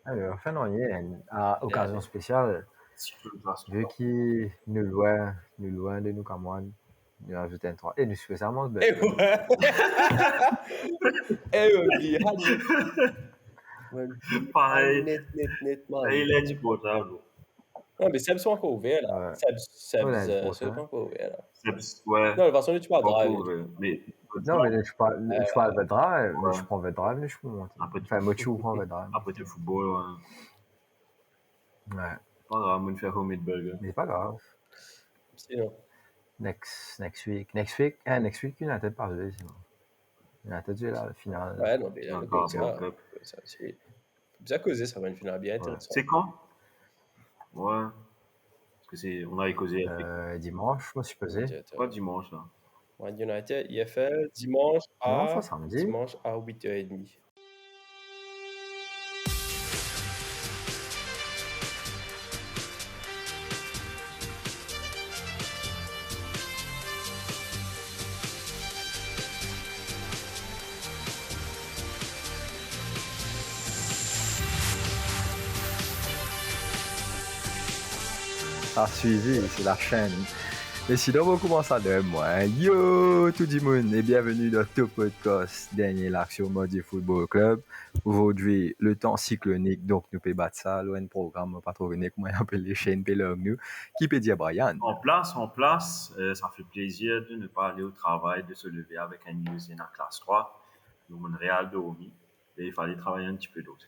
Alors, fin d'année, à occasion spéciale, Cyclone classe vu 3. qu'il nous loin de nous camarades, nous ajoutons un 3. Et nous spécialement, Eh ouais. Eh ouais, Pareil, net, man. il est du potable. Non, mais Sebs sont encore ouverts, là. ouais, Sebs, on a du c'est pourcent. pas encore ouvert, là. Ouais, Non, de toute façon, tu pas vas drive. encore, mais Non, mais je parle de drive, mais ouais. je prends le drive, mais je peux monter. Après, Enfin, moi, tu prends le drive. après du football, ouais. Ouais, Pas grave, on fait homemade burger. mais c'est pas grave. Sinon. Next week, il a peut-être parlé, sinon. Il a peut-être la finale. Ouais, non, mais là, le Encore ça, Cup. ça, c'est bien causé, ça va une finale bien intéressante. C'est quand? Ouais. Parce que on avait causé avec. Dimanche, moi, je suis pesé. Pas dimanche, là. Man United, IFL, dimanche Non, ça à samedi. 8h30. À suivre, c'est la chaîne. Et sinon, on commence à de moi. Yo, tout le monde, et bienvenue dans Top Podcast, dernier l'action Modi Football Club. Aujourd'hui, le temps cyclonique, donc nous pouvons battre ça, loin de programme, pas trop venir, comment on appelle les chaînes, nous, qui peut dire Brian. En place, ça fait plaisir de ne pas aller au travail, de se lever avec un news in la classe 3. Nous, on réal dormi. Et il fallait travailler un petit peu d'autre.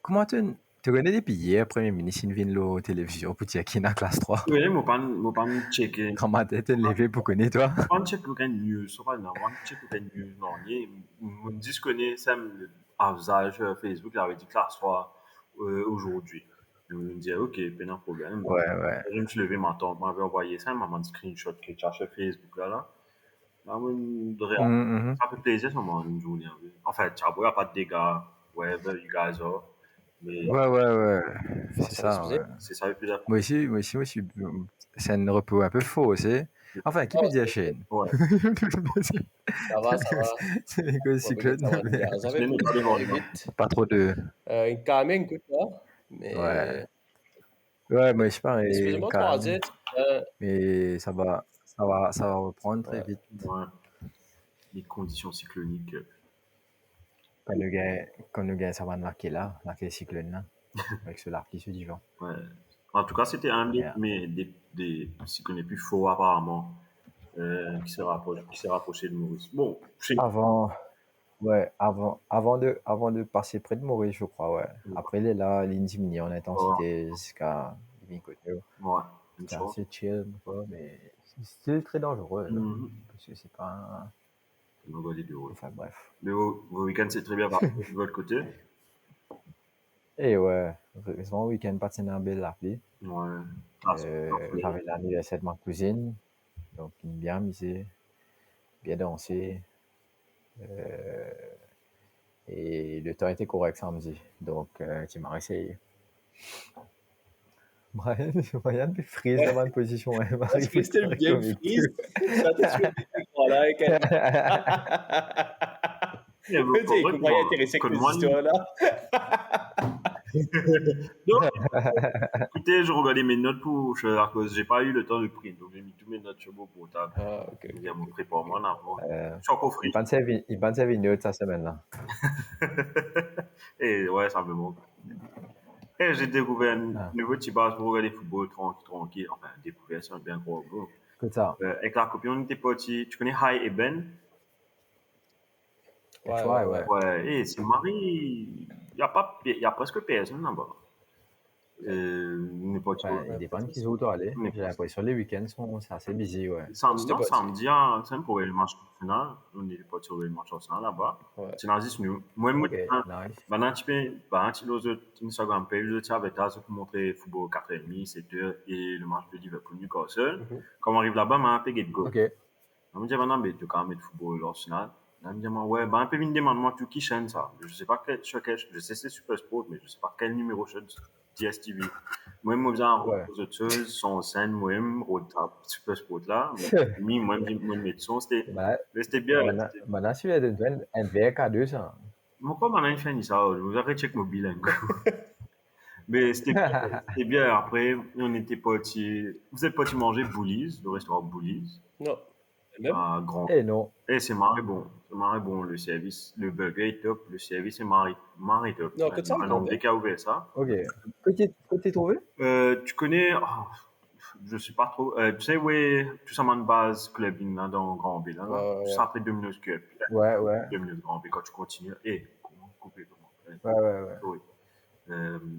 Comment tu connais depuis hier, Premier ministre, il vient la télévision pour dire qu'il est dans la classe 3? Oui, moi, pas checker. Quand ma tête est levée pour connaître toi? Pas checker aucun news, pas checker aucun news, non. On dit ce qu'on est, ça me usage Facebook, il avait dit classe 3 aujourd'hui. On me dit, ok, pas de problème. Ouais. Je me suis levé, ma tante m'avait envoyé ça, maman dit screenshot que tu as sur Facebook là. Ça fait plaisir, ça m'a une journée. En fait, il n'y a pas de dégâts, wherever you guys are. Mais Ouais. C'est ça, ouais. c'est ça le plus important. Moi aussi, c'est un repos un peu faux aussi. Enfin, qui peut dire chaîne? Ouais. Ça va. C'est que cyclone. Ça va vite. Pas trop de. Une calme, écoute, là. Mais. Ouais, moi je pareil. Excusez-moi, Calme. Mais ça va reprendre très vite. Ouais. Les conditions cycloniques. Quand nous gagnons, ça va marquer là, marquer cyclone là. Avec ce large qui se dit. Ouais. En tout cas, c'était un des cyclones les plus forts apparemment qui s'est rapproché de Maurice. Bon, avant de passer près de Maurice, je crois, ouais. Après, il est là, il diminue en intensité jusqu'à 20 côtés. Ouais. C'est assez chill, quoi, mais c'est très dangereux, là, parce que c'est pas Enfin, bref. Mais vos week-ends, c'est très bien parti de votre côté. Et ouais, heureusement, week-end, pas de belle appli. Ouais. J'avais l'anniversaire de ma cousine, donc bien amusé, bien dansé. Et le temps était correct samedi, donc tu m'as essayé. Brian peut frise dans ma position. C'était bien frise. Ça te suit voilà, et qu'elle. Tu sais, comment il intéressé avec cette histoire-là? Écoutez, je regardais mes notes à cause j'ai pas eu le temps de prendre, donc j'ai mis tous mes notes sur mon portable. Ah, ok. Il y a mon préparement avant. Je suis encore frais. Il pense à une autre cette semaine-là. Et ouais, ça me manque. Et j'ai découvert un nouveau petit bar pour regarder le football tranquille. Enfin, découvert, c'est un bien gros mot. Comme ça. Avec la copine, on était partis. Tu connais Hi et Ben? Ouais. Et c'est Marie. Il y a presque personne là-bas. On est partis. Il dépend de qui sont autour aller. J'ai l'impression que les week-ends c'est assez busy, ouais. Samedi, c'est pour le match final. On est partis sur le match final là-bas. C'est nazis nous. Moi, maintenant, tu peux, l'autre Instagram page, tu avais ta pour montrer football 4h30, 7h et le match de Liverpool Newcastle. Quand on arrive là-bas, on a payé de go. On me dit maintenant, mais tu as quand même football Arsenal. On me dit, ouais, un peu une demande, moi, tu qui chaîne ça. Je sais pas je sais c'est Super Sport, mais je sais pas quel numéro chaîne DSTV. Moi, je aux autres choses, son scène, moi, Super Sport là. Moi, je mettre son, c'était bien. Maintenant, celui-là, un VK2, ça. Mon corps m'a fini ça, vous avez check mobile. Mais c'était bien. Après, on était parti. Vous êtes parti manger Boulies, le restaurant Boulies. Non. Même? À Grand. Eh non. Et c'est marré bon. C'est marré bon. Le service, le burger est top. Le service est marré top. Non, que ça, Un Anglais qui a ouvert ça. Ok. Côté trouvé? Tu connais. Je sais pas trop. Tu sais, ouais, tout ça m'a une base clubbing là, dans Grand B. Là, Ouais. ça après 2 minutes que. Ouais. 2 minutes Grand B quand tu continues. Comment couper comment? Ouais. Oui.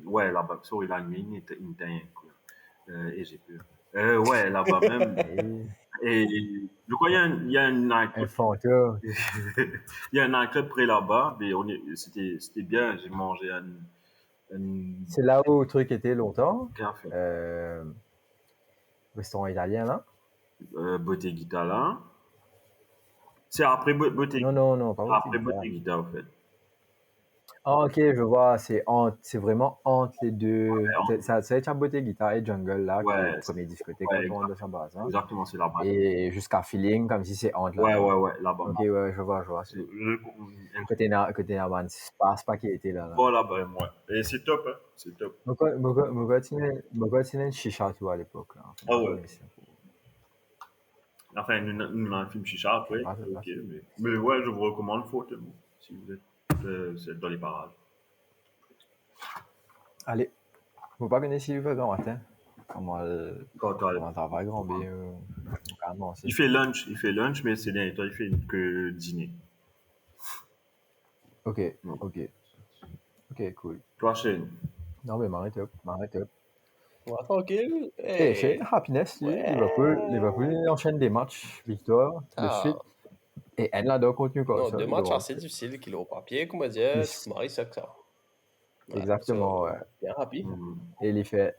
Ouais, là-bas. Sorry, la nuit, il était quoi. Et j'ai peur. Ouais, là-bas même. Et je crois qu'il y a un nightclub. Fantôme. Il y a un nightclub près là-bas, mais c'était bien. J'ai mangé un C'est là où le truc était longtemps. café. Restaurant italien là. Bottega là. C'est après Bottega. Non, pas Après Bottega. Bottega, en fait. Ah, ok, je vois, c'est vraiment entre les deux. Ouais, ça va être Bottega et Jungle là, qui est le premier discothèque quand on rentre dans sa base. Hein. Exactement, c'est là-bas. Et jusqu'à Feeling, comme si c'est entre là. Ouais, là-bas. Ok, ouais, je vois. Côté Naman, c'est pas qui était là. Voilà, ben, ouais. Et c'est top, hein. C'est top. Moi, un chicha, tu vois, à l'époque. Là. Ah ouais. Enfin, nous avons un film chicha après. Ok, mais ouais, je vous recommande fortement si vous êtes dans les parages. Allez, faut pas connaître si vous grand matin. Comment ça va, grand B. Il fait lunch, mais c'est dernier temps, il fait que dîner. Ok, cool. Toi, Shane. Non, mais m'arrête up. Ouais, tranquille. Et Shane, happiness, Liverpool enchaîne des matchs, victoire, de suite. Et elle là, donc, continue quoi. Non, 2 matchs assez difficiles qu'il a au papier, comment dire, tu maries ça que ça. Exactement, ouais. Bien rapide. Et il fait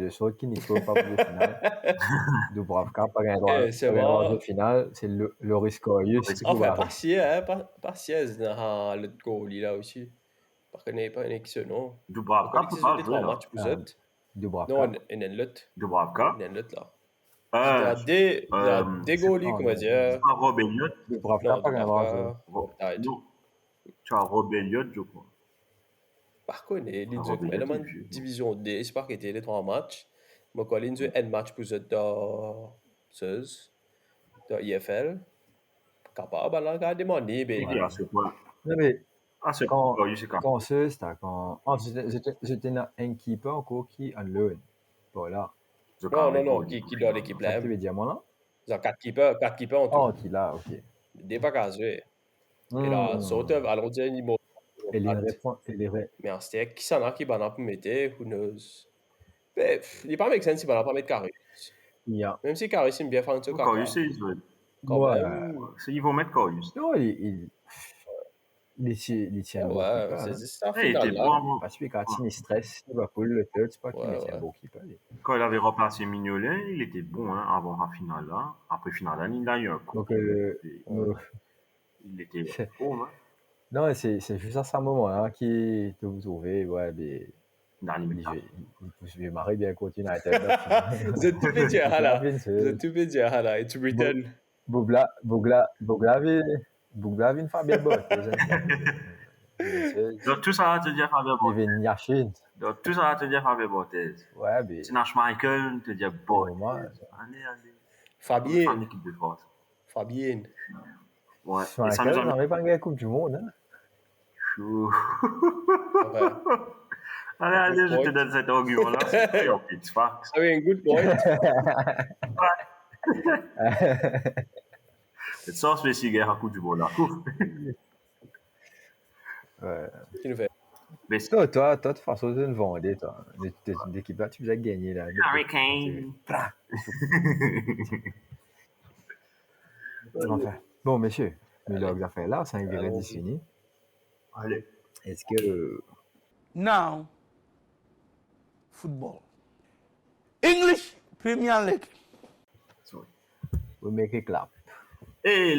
de sorte qu'il n'y faut pas pour le final. Dubravka, pas un droit de finale, c'est le risque. Enfin, partiel, dans le goal là aussi. Parce qu'il n'est pas une équipe, non. Dubravka, peut pas jouer. 3 matchs pour ça. Dubravka. Non, il y a une lutte. Dubravka. Il y a une lutte là. Il y a des goalies, comment dire. C'est pas Rob Elliott. Dubravka, pas un droit. Non. Tu as Rob Elliott, je crois. Par contre, il y a une division D, c'est pas qu'il était les 3 matchs. Mais quand il y a un match pour ça dans IFL, capable, là, il a demandé. À ce point. Non, mais quand j'étais dans un keeper encore qui en loan. Voilà. Non, qui dans l'équipe là. Tu veux dire moi là? Il y a 4 keepers en tout. Oh, qui là, ok. Des pas casés. Et là, Sautev, allons dire, il m'a. Et les vrais. Mais en steak, qui s'en a qui va pour mettre, who knows? Mais il n'est pas make sense, il va pas mettre Karius. Même si Karius aime bien faire un truc. Karius, ils vont mettre Karius. Non, il tient bon keeper. Ouais, c'est ça. Il était bon. Parce que quand il stress, il va pour le third, c'est pas qu'il est un bon keeper. Quand il avait remplacé Mignolet, il était bon avant la finale là. Après finale là, il a eu un coup. Donc, il était bon. Non, c'est juste à ce moment-là qui te vous trouvez, ouais, mais. Je vais marrer bien contre United. Vous êtes tout pédier là. It's written. Bouglavin Fabien Bott. Donc tout ça va te dire Fabien Bott. Donc tout ça va te dire Fabien Bott. Ouais, mais. Tu n'as Michael, te dire Bott. Allez. Fabien. Ouais. Et ça nous a pas gagné la Coupe du Monde, hein. Allez, je te donne cet argument-là. C'est un petit fact. Ça un good point. C'est ça, c'est si guerre à coup du monde là. Ouais. Qui nous fait? Mais toi, de toute façon, tu ne vendais, toi. L'équipe là, tu nous as gagné là. Hurricane. Enfin. Bon, messieurs, nous l'avons fait là, c'est un viré fini. Allez. Est-ce que. Now, football. English Premier League. Sorry. We make it clap. Et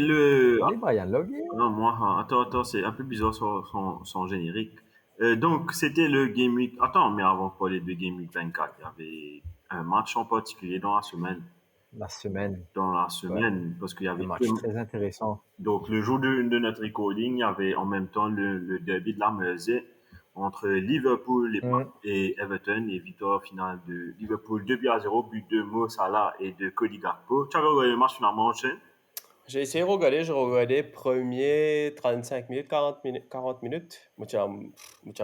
Brian Logier. Non, moi, attends, c'est un peu bizarre son générique. Donc, c'était le Game Week. Attends, mais avant de parler de Game Week 24, il y avait un match en particulier dans la semaine. la semaine. Dans la semaine, parce qu'il y avait un match très intéressant. Donc, le jour de notre recording, il y avait en même temps le derby de la Mersey entre Liverpool et Everton, et victoire finale de Liverpool 2-0, but de Mo Salah et de Cody Gakpo. Tu avais regardé le match finalement, enchaîné? J'ai essayé de regarder, j'ai regardé premier 35 minutes, 40 minutes. Moi, j'ai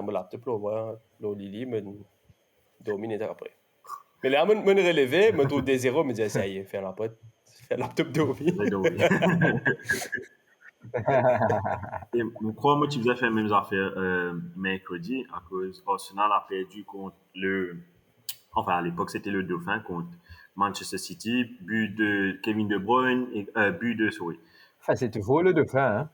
mon laptop là, Lili, me domine après. Mais là, je me relevé, je trouve des zéros, je me disais, ça y est, faire la pote, faire la laptop domine. Et je crois que tu faisais faire les mêmes affaires mercredi, à cause Arsenal a perdu contre enfin à l'époque c'était le Dauphin contre Manchester City, but de Kevin De Bruyne et Enfin, c'est toujours le Dauphin, hein.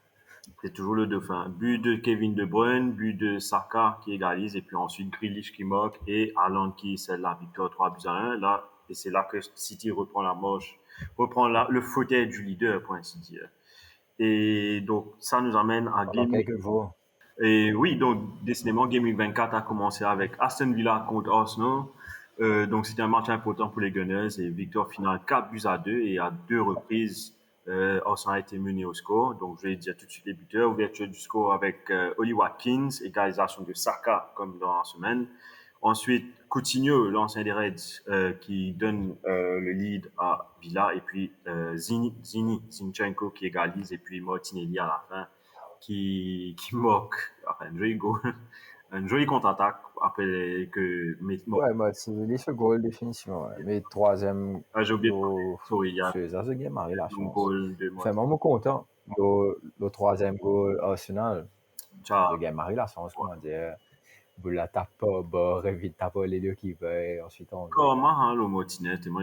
C'est toujours le Dauphin. But de Kevin De Bruyne, but de Saka qui égalise, et puis ensuite Grealish qui marque et Haaland qui scelle la victoire 3-1. Là, et c'est là que City reprend le fauteuil du leader, pour ainsi dire. Et donc, ça nous amène à Pendant quelques jours. Et oui, donc, décidément, Game Week 24 a commencé avec Aston Villa contre Arsenal. Donc, c'était un match important pour les Gunners, et victoire finale 4-2, et à 2 reprises, Arsenal a été mené au score. Donc, je vais dire tout de suite les buteurs. Ouverture du score avec Oli Watkins, égalisation de Saka, comme dans la semaine. Ensuite, Coutinho, l'ancien des Reds, qui donne le lead à Villa, et puis Zinchenko qui égalise, et puis Martinelli à la fin qui moque, enfin, un joli contre-attaque après que. Ouais, moi, c'est ce goal, définitivement. Ouais. Mais troisième. J'ai oublié il y a. C'est ça, ce game arrive la chance. Goal de enfin, moi, je suis content. Le troisième goal Arsenal. Le game arrive la chance, comment dire. Vous la tape pas, bord, vite tape les deux qui veulent, ensuite on. Comment, hein, le Martinez, tellement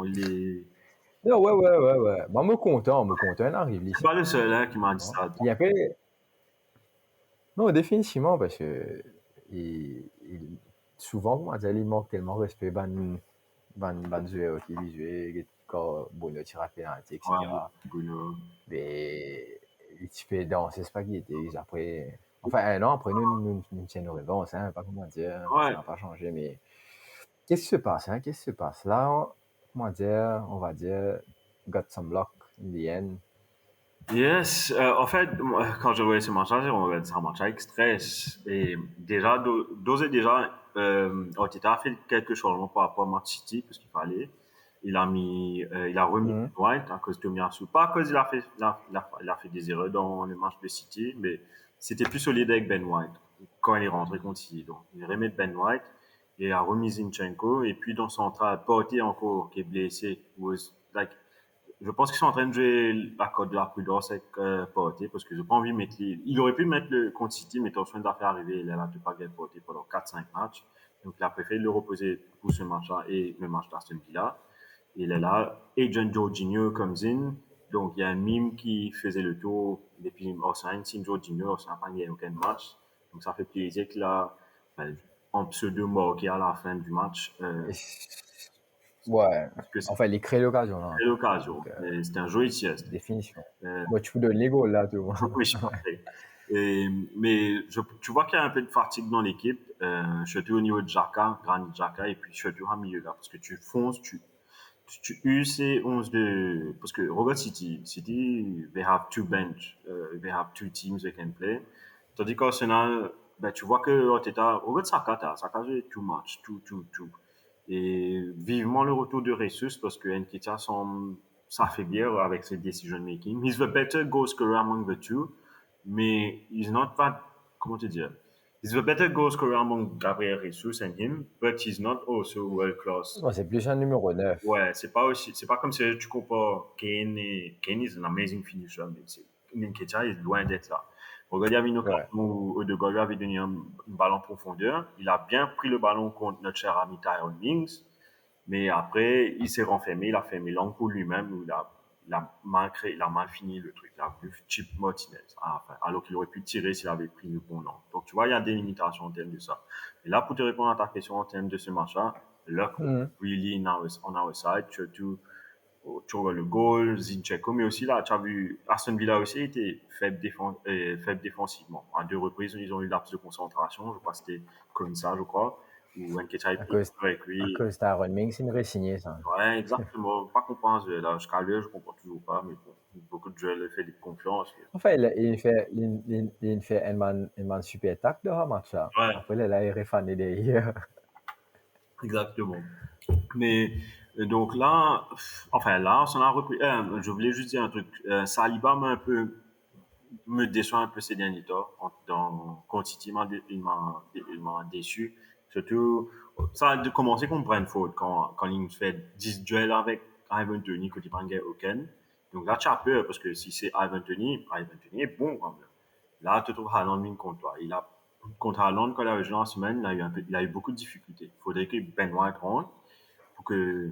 il est. Non, ouais. Moi, je suis content, il arrive. C'est pas le seul hein, qui m'a dit ça. Il y a peu. Non, définitivement, parce que souvent, comment dire, il manque tellement de respect, ban joueur qui joue, quand Bruno tire à pénalty, etc. Bruno. Mais tu peux danser spaghetti après. Enfin, non, après nous tiens nos réponses, hein, pas comment dire, ça n'a pas changé, mais qu'est-ce qui se passe, hein? Qu'est-ce qui se passe? Là, comment dire, on va dire, got some luck in the end. Yes, en fait, quand je voyais ce match-là, c'est un match avec stress. Et déjà, d'ores et déjà, Arteta a fait quelques changements par rapport à Match City, parce qu'il fallait. Il a remis White à cause de Tomiyasu. Pas à cause il a fait des erreurs dans le match de City, mais c'était plus solide avec Ben White quand il est rentré contre City. Donc, il remet Ben White et a remis Zinchenko. Et puis, dans son central, Porté encore, qui est blessé, je pense qu'ils sont en train de jouer la code de la prudence avec Porté, parce que j'ai pas envie de mettre il aurait pu mettre le contre City, mais attention d'affaire arriver, il a de pas gagner Porté pendant 4-5 matchs. Donc, il a préféré le reposer pour ce match-là et le match d'Aston Villa. Il est là. Agent Jorginho comes in. Donc, il y a un mime qui faisait le tour depuis Arsenal. Si Jorginho, Arsenal n'a pas gagné aucun match. Donc, ça fait plaisir qu'il a en pseudo marqué à la fin du match. Ouais, enfin, il crée l'occasion. Il crée l'occasion. C'était un joli sieste. Définition. Moi, tu peux donner les goals là, tu vois. Oui, je parfait. Mais tu vois qu'il y a un peu de fatigue dans l'équipe, surtout au niveau de Xhaka, Granit Xhaka, et puis surtout au milieu là, parce que tu fonces, tu uses ces 11 de. Parce que regarde City, they have two bench, they have two teams they can play. Tandis qu'Arsenal, ben, tu vois que Arteta, regarde Saka joue too much, tout. Et vivement le retour de Jesus, parce que Nketiah semble s'affaiblir avec ses decision making. He's the better goal scorer among the two, mais he's not that, comment te dire? He's the better goal scorer among Gabriel Jesus and him, but he's not also world class. Non, c'est plus un numéro 9. Ouais, c'est pas comme si tu compares Kane is an amazing finisher, mais Nketiah est loin d'être là. Regarde, il y avait une occasion où Odegaard avait donné un ballon en profondeur. Il a bien pris le ballon contre notre cher ami Tyrone Mings, mais après, il s'est renfermé, il a fermé l'angle pour lui-même, il a mal fini le truc, il a plus chip Martinez, alors qu'il aurait pu tirer s'il avait pris le bon angle. Donc, tu vois, il y a des limitations en termes de ça. Et là, pour te répondre à ta question en termes de ce match-là, luck really on our side, surtout tu vois le goal, Zinchenko, mais aussi là, tu as vu, Aston Villa aussi était faible défensivement. À 2 reprises, ils ont eu l'absence de concentration, je crois que c'était comme ça, je crois. ou Nketiah avec lui. À cause d'Aaron Mings, il me signé ça. Ouais, exactement. Pas comprendre là. Jusqu'à l'heure, je comprends toujours pas, mais bon, beaucoup de joueurs le font de confiance. Enfin, il fait un super tac de match là. Ouais. Après, là, il est fané derrière. Exactement. Mais donc là, enfin là, on a repris. Je voulais juste dire un truc. Saliba me déçoit un peu ces derniers temps. Contre City, il m'a déçu. Surtout, ça a commencé contre Brentford quand il fait 10 duels avec Ivan Toney côté Bangay Oken. Donc là, tu as peur parce que si c'est Ivan Toney est bon quand même. Là, tu trouves Haaland contre toi. Contre Haaland, quand il a joué en semaine, il a eu beaucoup de difficultés. Il faudrait que Ben White rentre pour que,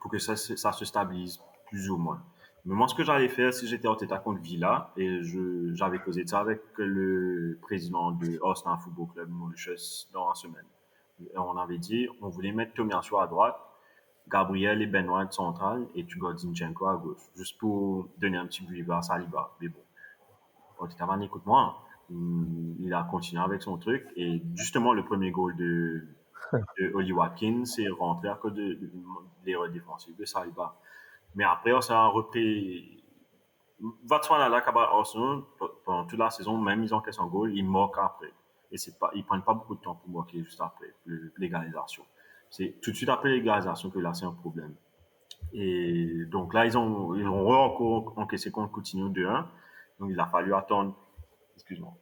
pour que ça se stabilise plus ou moins. Mais moi, ce que j'allais faire si j'étais en tête contre Villa, et j'avais causé de ça avec le président de Arsenal Football Club, Mauritius, dans la semaine. Et on avait dit, on voulait mettre Tomiyasu à droite, Gabriel et Ben White central, et tu gardes Zinchenko à gauche, juste pour donner un petit breather à Saliba. Mais bon, quand Taman, écoute-moi, il a continué avec son truc, et justement, le premier goal de Oli Watkins est rentré à cause de l'erreur défensive de Saliba. Mais après, on s'est repris. Vatswana, là, Arsenal, pendant toute la saison, même ils encaissent un goal, ils marquent après. Et ils prennent pas beaucoup de temps pour marquer juste après l'égalisation. C'est tout de suite après l'égalisation que là, c'est un problème. Et donc là, ils ont encore encaissé contre Coutinho 2-1. Donc il a fallu attendre. Excuse-moi.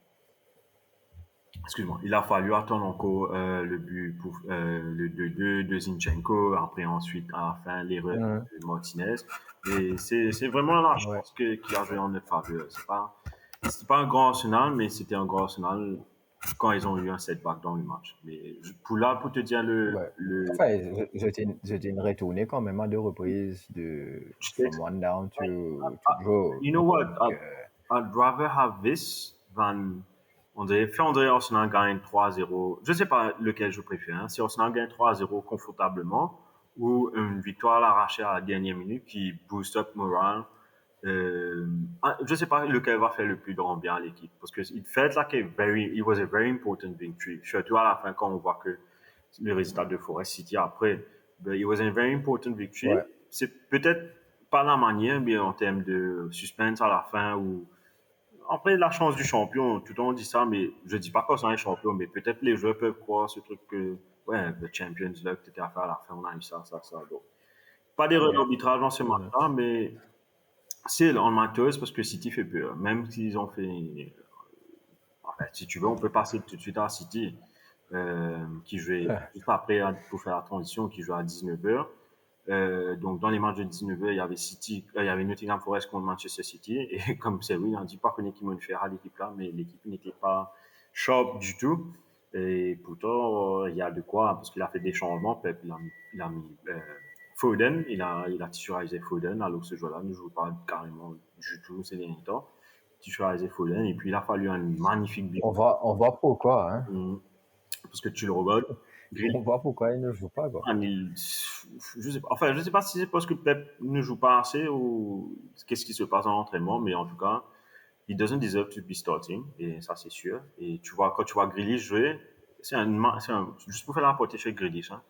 Il a fallu attendre encore le but pour le 2-2 de Zinchenko, après ensuite à la fin l'erreur de Martinez. Et c'est vraiment la chance qui a joué en notre faveur. C'est pas un grand Arsenal, mais c'était un grand Arsenal quand ils ont eu un setback dans le match. Mais pour te dire Enfin, je t'ai retourné quand même à 2 reprises from one down to draw. You know what? I'd rather have this than André Arsenal gagne 3-0. Je ne sais pas lequel je préfère. Hein. Si Arsenal gagne 3-0 confortablement ou une victoire arrachée à la dernière minute qui booste up moral. Je ne sais pas lequel va faire le plus de bien à l'équipe. Parce que it felt like it was a very important victory. Surtout à la fin quand on voit que le résultat de Forest City après. But it was a very important victory. Ouais. C'est peut-être pas la manière, mais en termes de suspense à la fin ou après la chance du champion, tout le monde dit ça, mais je dis pas qu'on est champion, mais peut-être les joueurs peuvent croire ce truc que, ouais, le Champions League, etc. À la fin, on a eu ça. Donc, pas d'erreur d'arbitrage dans ce match-là, mais c'est en matos parce que City fait peur. Même s'ils ont fait. Enfin, si tu veux, on peut passer tout de suite à City, qui jouait juste après pour faire la transition, qui joue à 19h. Donc, dans les matchs de 19h, il y avait Nottingham Forest contre Manchester City. Et comme c'est oui, on ne dit pas qu'on est qui m'a fait à l'équipe là, mais l'équipe n'était pas sharp du tout. Et pourtant, il y a de quoi, parce qu'il a fait des changements. Pep, il a mis Foden, il a titularisé Foden, alors que ce joueur-là ne joue pas carrément du tout ces derniers temps. Titularisé Foden, et puis il a fallu un magnifique but. On voit pourquoi, hein. Parce que tu le regardes. On voit pourquoi il ne joue pas, quoi. Je sais pas si c'est parce que Pep ne joue pas assez ou qu'est-ce qui se passe en entraînement, mais en tout cas, he doesn't deserve to be starting, et ça c'est sûr. Et quand tu vois Grealish jouer, juste pour faire la portée chez Grealish, hein.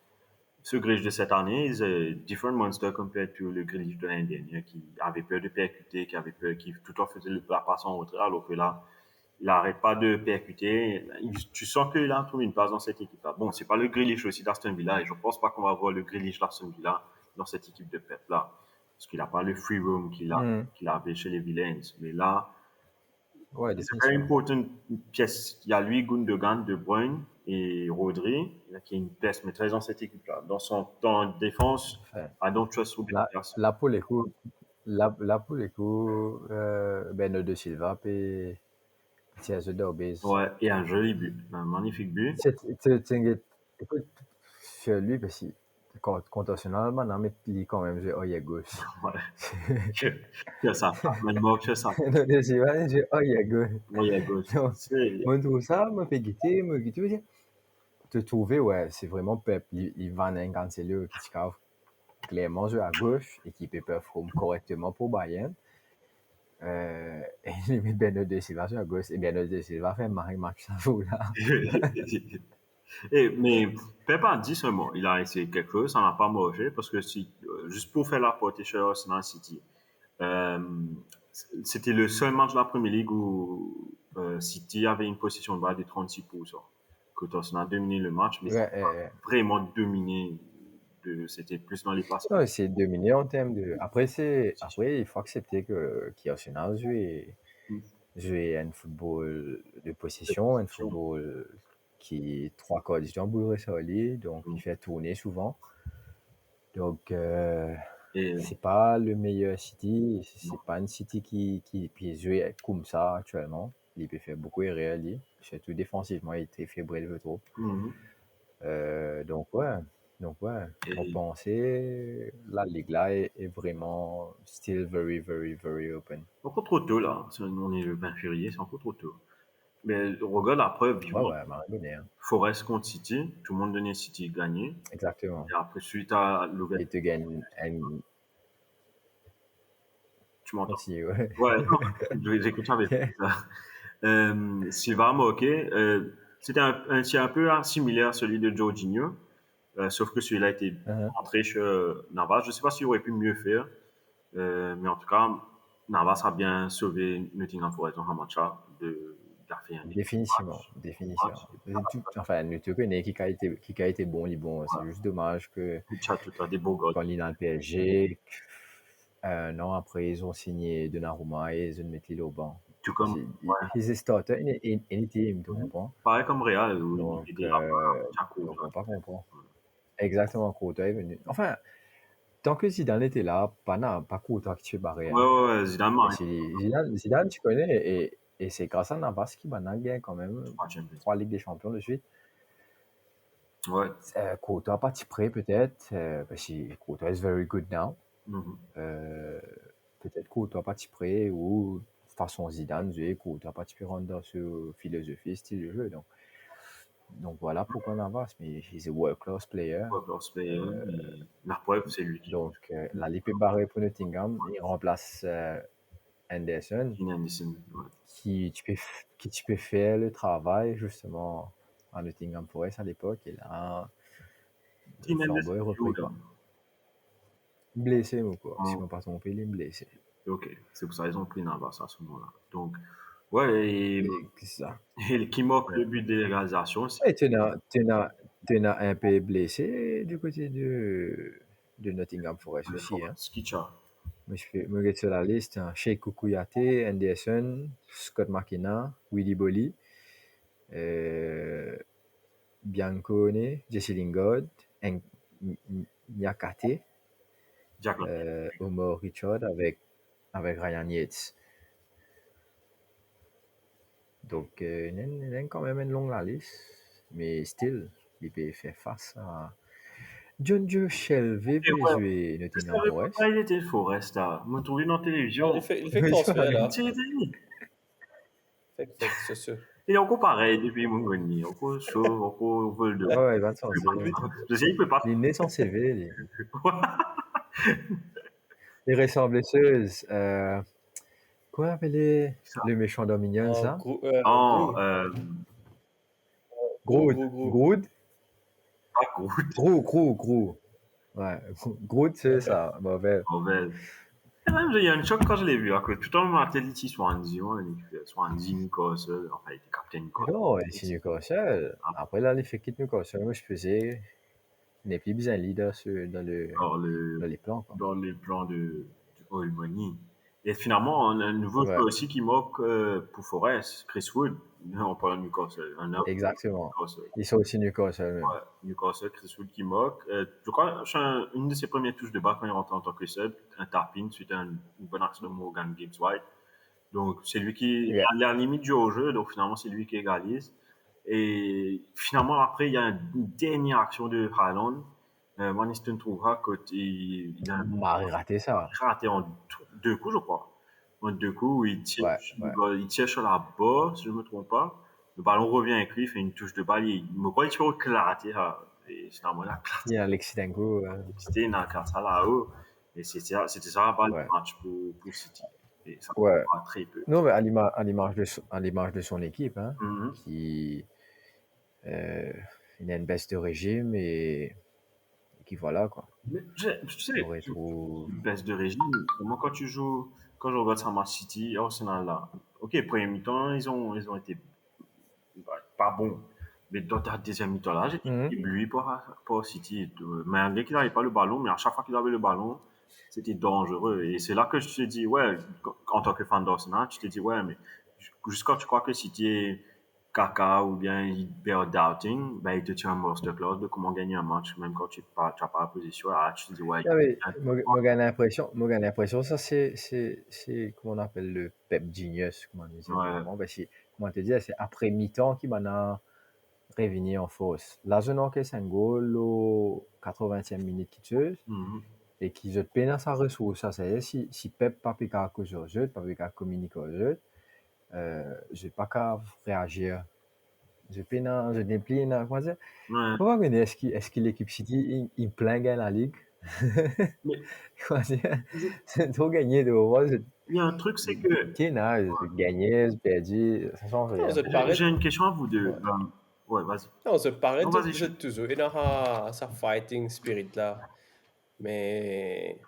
Ce Grealish de cette année, is a different monster compared to le Grealish de l'année dernière, qui avait peur de percuter, qui tout le temps faisait la passe en retrait, alors que là, il n'arrête pas de percuter. Tu sens qu'il a trouvé une place dans cette équipe-là. Bon, c'est pas le Grealish aussi d'Aston Villa, et je pense pas qu'on va voir le Grealish d'Aston Villa dans cette équipe de Pep-là. Parce qu'il n'a pas le free room qu'il avait chez les Villains. Mais là, c'est une very important pièce. Il y a lui, Gundogan, De Bruyne et Rodri, qui est une pièce maîtresse dans cette équipe-là. Dans la défense, I don't trust là, pour les coups, Bernardo Silva et Thiago Dorbes. Ouais, et un joli but, un magnifique but. Écoute, sur lui, parce que contre Arsenal, maintenant, mais il quand même joué oeil à gauche. Ouais. Que ça, maintenant que ça. Bernardo Silva, joué oeil à gauche. Oeil à gauche. Moi, je trouve ça, me fait guetter, te trouver, ouais, c'est vraiment Pep. Il va un Cancelo qui se clairement joué à gauche et qui peut performer correctement pour Bayern. Et il met Bernardo Silva sur la gauche, et Bernardo Silva fait un match ça vaut là. Mais Pep a dit seulement, il a essayé quelque chose, ça n'a pas marché parce que juste pour faire la portée chez Arsenal City, c'était le seul match de la Premier League où City avait une possession de balle de 36%. Que Arsenal a dominé le match, mais Ouais, vraiment dominé. C'était plus dans les passes. non, c'est dominé en termes de. Après, il faut accepter qu'Arsenal jouait un football de possession, un football qui trois quarts du temps boule solide, donc il fait tourner souvent. Donc, c'est pas le meilleur City, c'est pas une City qui joue comme ça actuellement. Il peut faire beaucoup erreurs, surtout défensivement, il est très fébrile, je trouve. Donc, ouais. On pensait, la ligue là est vraiment still very, very, very open. C'est encore trop tôt là, on est le 20 février, c'est encore trop tôt. Mais regarde la preuve vivante. Ouais, Maradona. Forest contre City, tout le monde donnait City gagné. Exactement. Et après, suite à l'ouverture. Et tu gagnes Tu m'entends? Continue, ouais. Ouais, j'écoute avec ça. Silva marqué. C'était un peu similaire à celui de Jorginho, sauf que celui-là a été rentré chez Navas. Je ne sais pas s'il aurait pu mieux faire, mais en tout cas, Navas a bien sauvé Nottingham Forest dans un match de définitivement. Enfin, nous te connais qui a été bon, c'est juste dommage que des beaux gars. quand il est dans le PSG, un an après, ils ont signé Donnarumma et ils ont mis au banc. Tout comme. He's a starter in any team, tu comprends? Pareil comme Real. Donc, on pas comprendre. Exactement, Kouta est venu. Enfin, tant que Zidane était là, pas Kouta qui tu barré. Ouais, Zidane, tu connais, et c'est grâce à Navas qui a gagné quand même 3 Ligues des Champions de suite. Ouais. Kouta pas prêt peut-être, parce que Kouta is very good now. Peut-être Kouta pas prêt ou façon Zidane, Kouta pas rendre dans ce philosophie, style de jeu. Donc voilà pourquoi Navas, mais he's a world-class player. La preuve, c'est lui qui. Donc la Lippe barré pour Nottingham, il remplace Anderson, qui tu peux faire le travail justement à Nottingham Forest à l'époque. Et là, le flambeau est repris quoi. Blessé ou quoi, si on ne pas trompé, il est blessé. Ok, c'est pour ça qu'ils ont pris Navas à ce moment-là. Donc, ouais, et qui marque le but de l'égalisation. Et tu as un peu blessé du côté de Nottingham Forest aussi. Hein. Skitcha. Moi, je regarde sur la liste, hein. Sheikh Kouyaté, Anderson, Scott McKenna, Willy Bolly, Biancone, Jesse Lingard, Nyakate, Omar Richard avec Ryan Yates. Donc, il y a quand même une longue la liste, mais still, il peut faire face à John Joe Shelby peut jouer Nottingham Forest. Il était Forest, là. Je me trouvais dans la télévision. Il fait transfert, là. C'est sûr. Il est encore pareil depuis mon grenier. Encore chaud, encore vol de. Ouais, il va s'en il peut pas. Il est sans CV. Les récents blesseuses. Quoi appelait le méchant Dominion, ça? Groot. Pas Groot. Groot. Ouais, Groot, c'est ça. Mauvais. Il y a un choc quand je l'ai vu. Tout le temps, ma tête ici, Swansea, Newcastle. Enfin, il était capitaine Newcastle. Non, c'est Newcastle. Après, là, les fait quitter Newcastle. Moi, je faisais. Il n'est plus besoin de leader dans les plans. Quoi. Dans les plans du Oil Money. Et finalement, un nouveau joueur aussi qui moque pour Forest, Chris Wood. On parle de Newcastle. Exactement. Ils sont aussi Newcastle. Ouais, Newcastle, Chris Wood qui moque. Je crois que une de ses premières touches de balle quand il rentre en tant que sub, un tap-in suite à une bonne action de Morgan Gibbs White. Donc, c'est lui qui a la limite du jeu, donc finalement, c'est lui qui égalise. Et finalement, après, il y a une dernière action de Haaland. Maniston trouvera qu'il a raté ça. Raté en 2 coups, je crois. En 2 coups, il tire sur la barre, si je ne me trompe pas. Le ballon revient avec lui, il fait une touche de balle. Il me croit qu'il peut éclater. Et finalement, il a éclaté. Il y a l'accident. C'était une carte là-haut. Et c'était ça la balle du match pour City. Et ça très peu. Non, mais à l'image de son équipe, hein, qui il a une baisse de régime et qui voilà quoi. Mais tu sais, une baisse de régime. Moi, quand je regarde ça, Man City, Arsenal là, ok, premier mi-temps, ils ont été pas bons. Mais dans ta deuxième mi-temps là, j'étais ébloui par City. Malgré qu'il n'avait pas le ballon, mais à chaque fois qu'il avait le ballon, c'était dangereux. Et c'est là que je te dis, ouais, en tant que fan d'Arsenal, tu te dis, ouais, mais jusqu'à tu crois que City est caca ou bien they're doubting, ben, il te tient un masterclass de comment gagner un match, même quand tu n'as pas la position. Ah, tu te dis, ouais, Non, mais moi, j'ai l'impression, ça, comment on appelle le Pep Genius, comment on dit ouais. vraiment. Ben, comment te dire, c'est après mi-temps qui m'en a revenu en force. Là, je n'ai c'est un goal au 80e minute qui tue, et qui jette peine à sa ressource. Ça, c'est si Pep pas pu qu'à cause au jeu, pas pu qu'à communiquer au jeu, je n'ai pas qu'à réagir. Je déplie, comment dire. Ouais. Pourquoi est-ce que l'équipe City, il plaint la Ligue? Mais Comment dire? C'est trop gagné de voir. il y a un truc, c'est que Gagner, perdu, ça change Non, rien. j'ai une question à vous deux. Ouais. Ouais, vas-y. Non, ça paraît Non, vas-y. de toujours. Il a sa fighting spirit là. Mais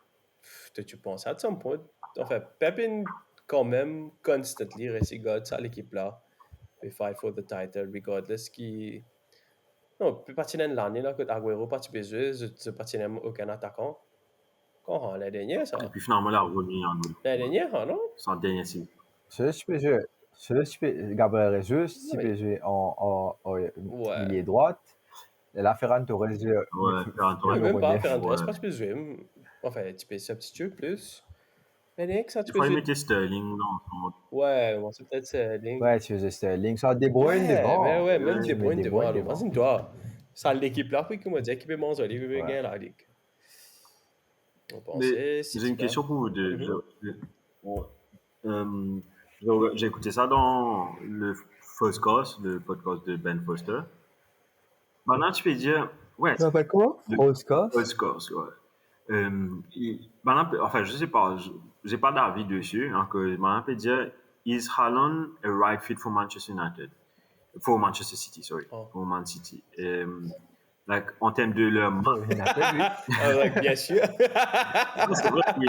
tu penses à some point. Enfin, Pepin, quand même, constantly regarde ça l'équipe là. They fight for the title, regardless qui. Non, plus pertinent l'année là, que Aguero pas besoin, je pertinent aucun attaquant. Quand la dernière, ça. Et puis finalement, la revenue en La dernière, non? sans dernier signe. Gabriel Jesus, tu peux jouer en milieu droite. La Ferran Torres, Ouais, Ferran Torres. Même pas, Ferran Ouais. Torres pas besoin. Enfin, tu peux substituer plus. La dernière, ça, tu Des peux fois, il jouer. mettait Sterling dans Ouais, bon, c'est peut-être Sterling. Ouais, tu faisais Sterling, ça De Bruyne devant. Mais ouais, même Tu De mets Bruyne De devant. Bruyne Alors, imagine-toi. Ça, l'équipe là, puis comment dire, qui peut manger, il veut gagner la ligue. On Mais pensait, j'ai une question pour vous deux. J'ai écouté ça dans le First Course, le podcast de Ben Foster. Maintenant, tu peux dire, ouais, Ça s'appelle comment? Oscar? First Course, ouais. Maintenant, enfin, je sais pas, j'ai pas d'avis dessus. Hein, que maintenant, peut dire, is Haaland a right fit for Manchester United? For Manchester City, sorry. For Man City. Like, en termes de leur bien sûr. C'est vrai que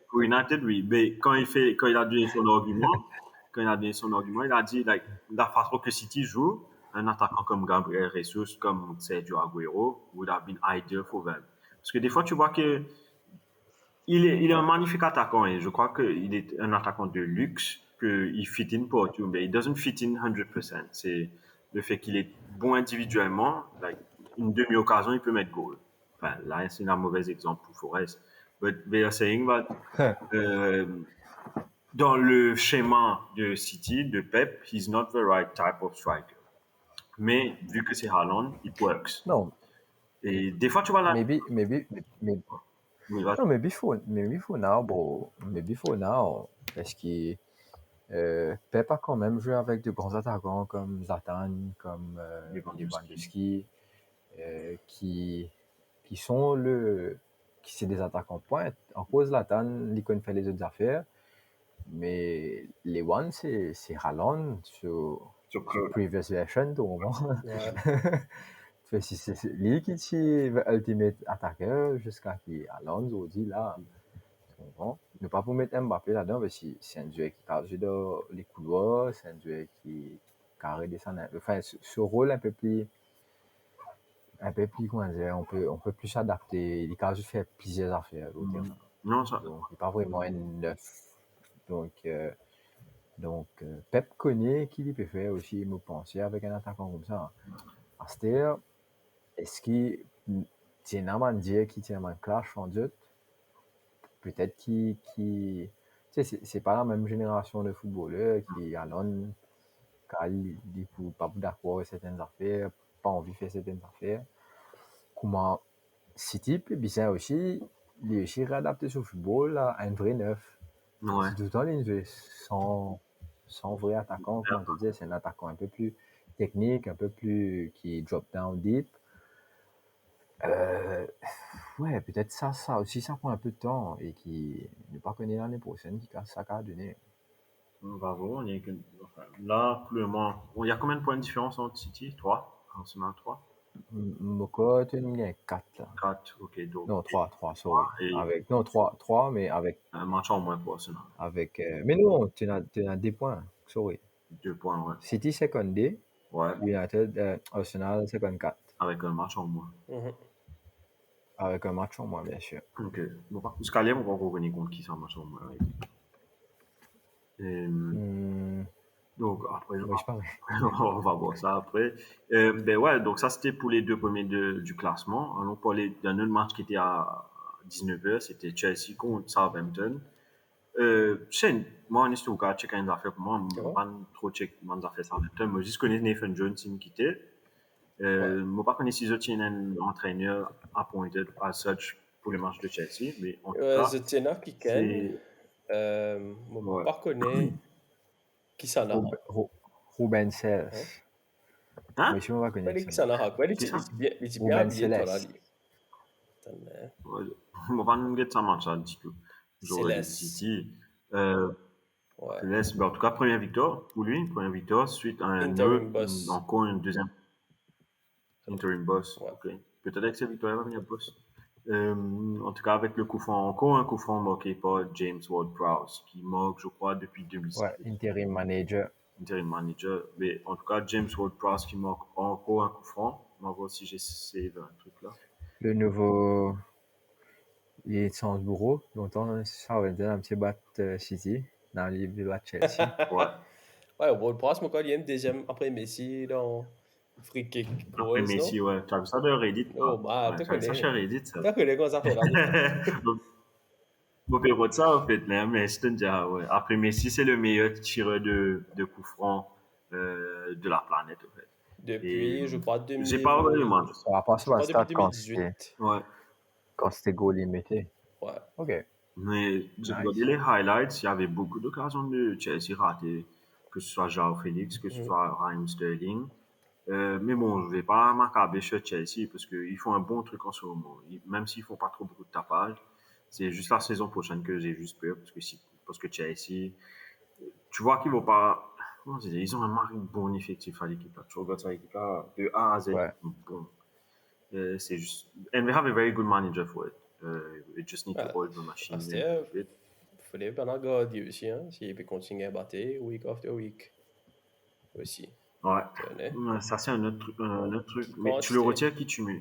pour United, oui. Mais quand il a donné son argument, il a dit, like, la façon que City joue, un attaquant comme Gabriel Jesus, comme Sergio Aguero, would have been ideal for them. Parce que des fois, tu vois que il est un magnifique attaquant et je crois qu'il est un attaquant de luxe, qu'il fit in partout, mais il doesn't fit in 100%. C'est le fait qu'il est bon individuellement, like, une demi-occasion, il peut mettre goal. Enfin, là, c'est un mauvais exemple pour Forest. But they are saying that, dans le schéma de City, de Pep, he's not the right type of striker. Mais vu que c'est Haaland, it works. Non. Et des fois, tu vois là. Maybe for now, bro. Maybe for now. Parce que Pep a quand même joué avec de grands attaquants comme Zlatan, comme Lewandowski, qui sont qui c'est des attaquants pointe. En cause Zlatan, il connaît faire les autres affaires. Mais les One, c'est Haaland sur previous version, tout moment. C'est lui qui est ultimate attaqueur jusqu'à qui Alonso dit là. Ne pas pour mettre Mbappé là-dedans, parce que c'est un joueur qui carré dans les couloirs, c'est un joueur qui carré descend. Enfin, ce rôle un peu plus, comment dire, on peut plus s'adapter. Il a juste faire plusieurs affaires au terrain. Non, ça. Donc, il n'est pas vraiment un neuf. Donc, Pep connaît qui il peut faire aussi, me penser avec un attaquant comme ça. C'est-à-dire, est-ce qu'il tient un dire qui tient un clash en doute? Peut-être qui tu sais, c'est pas la même génération de footballeurs qui allons quand il dit pas d'accord avec certaines affaires, pas envie de faire certaines affaires. Comment City peut bien aussi, il est aussi réadapté sur le football à un vrai neuf. Ouais. C'est tout le temps une jouer sans vrai attaquant, comment te dire, c'est un attaquant un peu plus technique, un peu plus qui drop down deep. Ouais, peut-être ça aussi, ça prend un peu de temps et qui ne pas connaître l'année prochaine, qui ça a donné. On va voir. Là, pour le moment, il y a combien de points de différence entre City? 3. Arsenal 3. Moko, tu as 4 là. 4, ok. Donc, non, 3, sorry. Et 3, mais avec. Un match en moins pour Arsenal. Mais non, tu as 2 points, sorry. 2 points, ouais. City second D. Ouais. United, Arsenal second 4. Avec un match en moins. Avec un match en moins, bien sûr. Ok. Bon, jusqu'à là, on va revenir contre qui ça match en moins. Donc, après, on va voir ça après. Ben ouais, donc ça, c'était pour les 2 premiers du classement. Alors, pour d'un autre match qui était à 19h, c'était Chelsea contre Southampton. Moi, en histoire, je check une affaire pour moi. Je ne pas trop check mes affaires Southampton. Moi, je connais Nathan Jones qui quittait. Je ne pas connais si je tiens un entraîneur appointed as such pour les matchs de Chelsea. Mais en tout cas, je tiens à piquer. Je ne pas connais qui s'en a. Ruben Selles. Hein? Mais je ne pas connais qui s'en a. Il est bien habillé, toi, là. Je ne pas nous ça match là, du tout. City. En tout cas, première victoire pour lui, suite à encore une deuxième interim boss. Okay. Peut-être que cette victoire va venir boss. En tout cas, avec le coup franc, encore un coup franc marqué par James Ward-Prowse, qui marque, je crois, depuis 2006. Ouais, interim manager. Mais en tout cas, James Ward-Prowse qui marque encore un coup franc. On va voir si j'ai save un truc là. Le nouveau. Il est de Salzbourg, longtemps, ça va être un petit bat City, dans le livre de Chelsea. Ouais, Ward-Prowse, mon gars, il y a une deuxième après Messi dans Free Kick. Après Messi, ouais. Tu as vu ça de Reddit? Oh, bah, tu connais. Ça chez Reddit, ça. Tu connais comment ça fait là? Bon, peut voir ça, en fait, là, mais je te dis, ouais. Après Messi, c'est le meilleur tireur de coups francs de la planète, en fait. Depuis, je crois, 2000. J'ai pas regardé le match. Ça va passer par stade quand 2018. Quand c'était goal limité. Ouais. Ok. Mais j'ai regardé les highlights, il y avait beaucoup d'occasions de Chelsea ratées, que ce soit Joao Félix, que ce soit Raheem Sterling. Mais bon, je vais pas m'accabler sur Chelsea parce qu'ils font un bon truc en ce moment. Même s'ils font pas trop beaucoup de tapage, c'est juste la saison prochaine que j'ai juste peur parce que Chelsea, tu vois qu'ils vont pas. Comment dire, ils ont un bon effectif à l'équipe. Tu regardes ça l'équipe là de A à Z. Ouais. Bon. C'est juste. And they have a very good manager for it. They just need to hold the machine. Il fallait bien regarder aussi, hein, s'il peut continuer à battre week after week. Aussi. Ouais. Ça, c'est un autre truc. Mais tu le retires qui tu mets.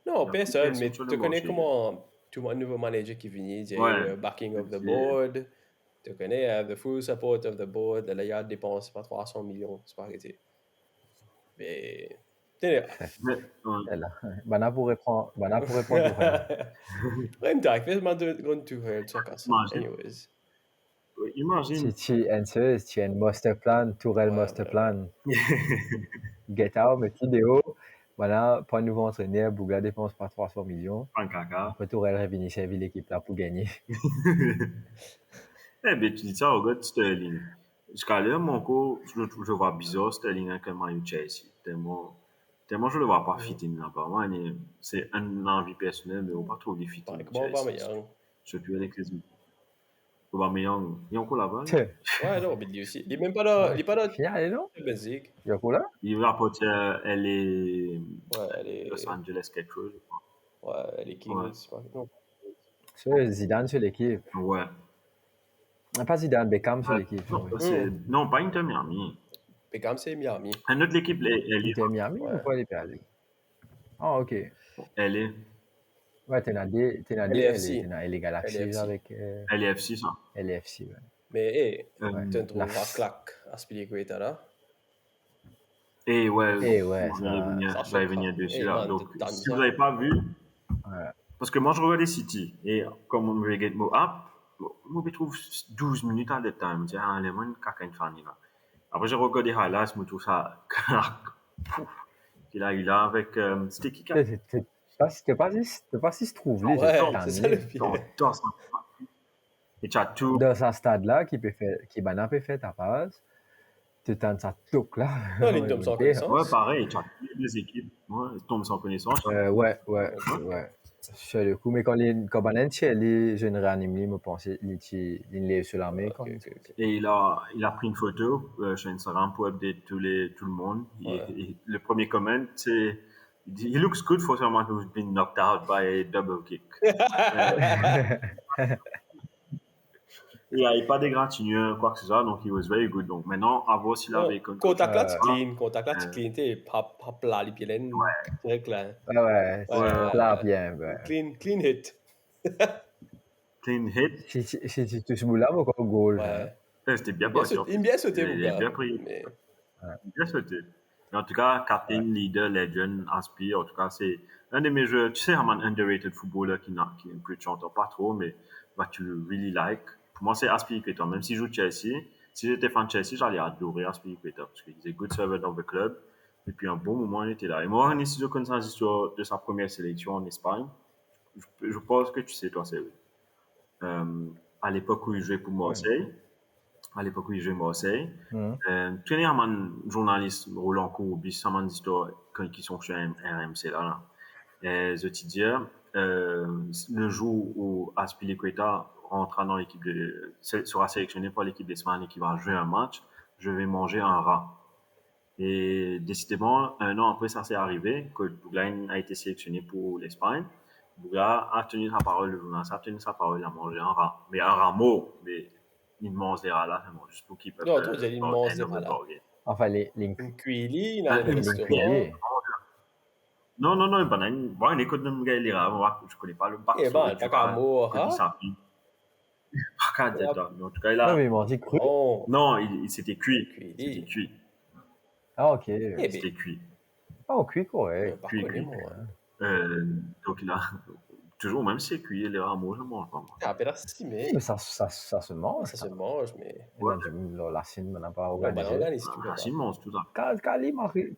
Non, personne, mais tu connais comment tout le nouveau manager qui vient, il y a backing of the board, tu connais the full support of the board, la yard dépense pas 300 millions, c'est pas arrêté. Mais. Bana pour répondre. Rien de man going to her, anyways. Imagine. Si tu as un master plan, Tourelle master plan. Get out, mais vidéo. Voilà, pas un nouveau entraîneur, Bougla dépense pas 300 millions. Après, Tourelle revient servir l'équipe là pour gagner. Eh bien, tu dis ça, regarde Sterling. Jusqu'à l'heure, mon coup, je vois bizarre Sterling avec un Mario Chelsea. Tellement je le vois pas fitting là-bas. Moi, c'est un envie personnel, mais on va pas trop les fitting. Surtout avec les autres. Aubameyang, il est encore là-bas. Ouais, non, mais lui aussi. Il est même pas là. Il est pas là. Non? Belgique. Il est encore là? Il rapporte, elle est. Ouais, elle est. Los Angeles quelque chose, je crois. Ouais, elle est Kings. Ouais. C'est Zidane sur l'équipe. Ouais. Pas Zidane, Beckham sur l'équipe. Non, pas Inter Miami. Beckham, c'est Miami. Un autre équipe, elle est. Inter Miami ou quoi, elle est perdue? Ah, ok. Elle est. Ouais, t'en as des LA Galaxy avec. LFC, ça. LFC, ouais. Mais, tu as trouvé la claque à Spilicueta là? Ouais, ça va venir dessus là. Donc, si vous n'avez pas vu, parce que moi je regardais City et comme on me regarde mon app, je trouve 12 minutes à le temps. Je me dis, les gens caca une fan là. Après, j'ai regardé highlights, je me trouve ça. Il a avec. C'était qui? T'es pas si se trouve les c'est ça le pire. Et tu as tout. Dans ce stade-là, qui peut faire ta passe. Tu tentes ça tout là. Non, il tombe sans connaissance. Ouais, pareil, tu as deux équipes. Ouais, ils tombent sans connaissance. Ouais. Sur le coup, mais quand je ne réanime, je pense il est sur l'armée. Et il a pris une photo sur Instagram pour update tout le monde. Et le premier comment, c'est il dit, "He looks good for someone who's been knocked out by a double kick." Il n'avait pas d'égratignure, quoi que ce soit, donc he was very good. Donc maintenant, à voir s'il avait contact là, tu clean. Contact là, tu clean. Tu pas plat les pieds direct là. Ouais, là, bien. Clean hit. Clean hit. Si tu te là, encore goal. C'était bien passé. Il bien sauté, mon gars. Bien pris. Bien sauté. Mais en tout cas, captain, leader, legend, Aspi, en tout cas, c'est un de mes jeux, tu sais, un underrated footballer qui est un peu chanteur, pas trop, mais bah, tu le really like. Pour moi, c'est Aspi Equator. Même s'il joue Chelsea, si j'étais fan de Chelsea, j'allais adorer Aspi Equator parce qu'il est good servant of the club. Et puis, un bon moment, il était là. Et moi, on est si je connais l'histoire de sa première sélection en Espagne. Je pense que tu sais, toi, c'est à l'époque où il jouait pour Marseille. À l'époque où il jouait Marseille. Tu es un journaliste Roland Courbis, ça m'a dit qui sont chez RMC là. Et je te dis, le jour où Aspilicueta rentrera dans l'équipe sera sélectionné par l'équipe d'Espagne et qui va jouer un match, je vais manger un rat. Et décidément, un an après, ça s'est arrivé, que Bouglain a été sélectionné pour l'Espagne. Bougla a tenu sa parole, le journaliste a tenu sa parole, il a mangé un rat. Mais un rat mot, mais il mange des rats là, juste pour qu'il peut non, toi, il mange des rats là. Enfin, une cuili, il a un restaurant. Non, bon, écoute, les rats, je connais pas le bac. Eh ben, t'as qu'à mourir. En tout cas, il a... Non, mais il mangeait cru. Non, il s'était cuit. C'était cuit. Ah, ok. C'était cuit. Ah, cuit, correct. Cuit. Donc, il a... Toujours, même si c'est cuit, les rameaux, je ne mange pas. Ah, mais là, si, mais... Ça se mange. Ça se mange, mais... Ouais. La Chine, on n'a pas organisé. La Chine mange tout ça. Kali Marie,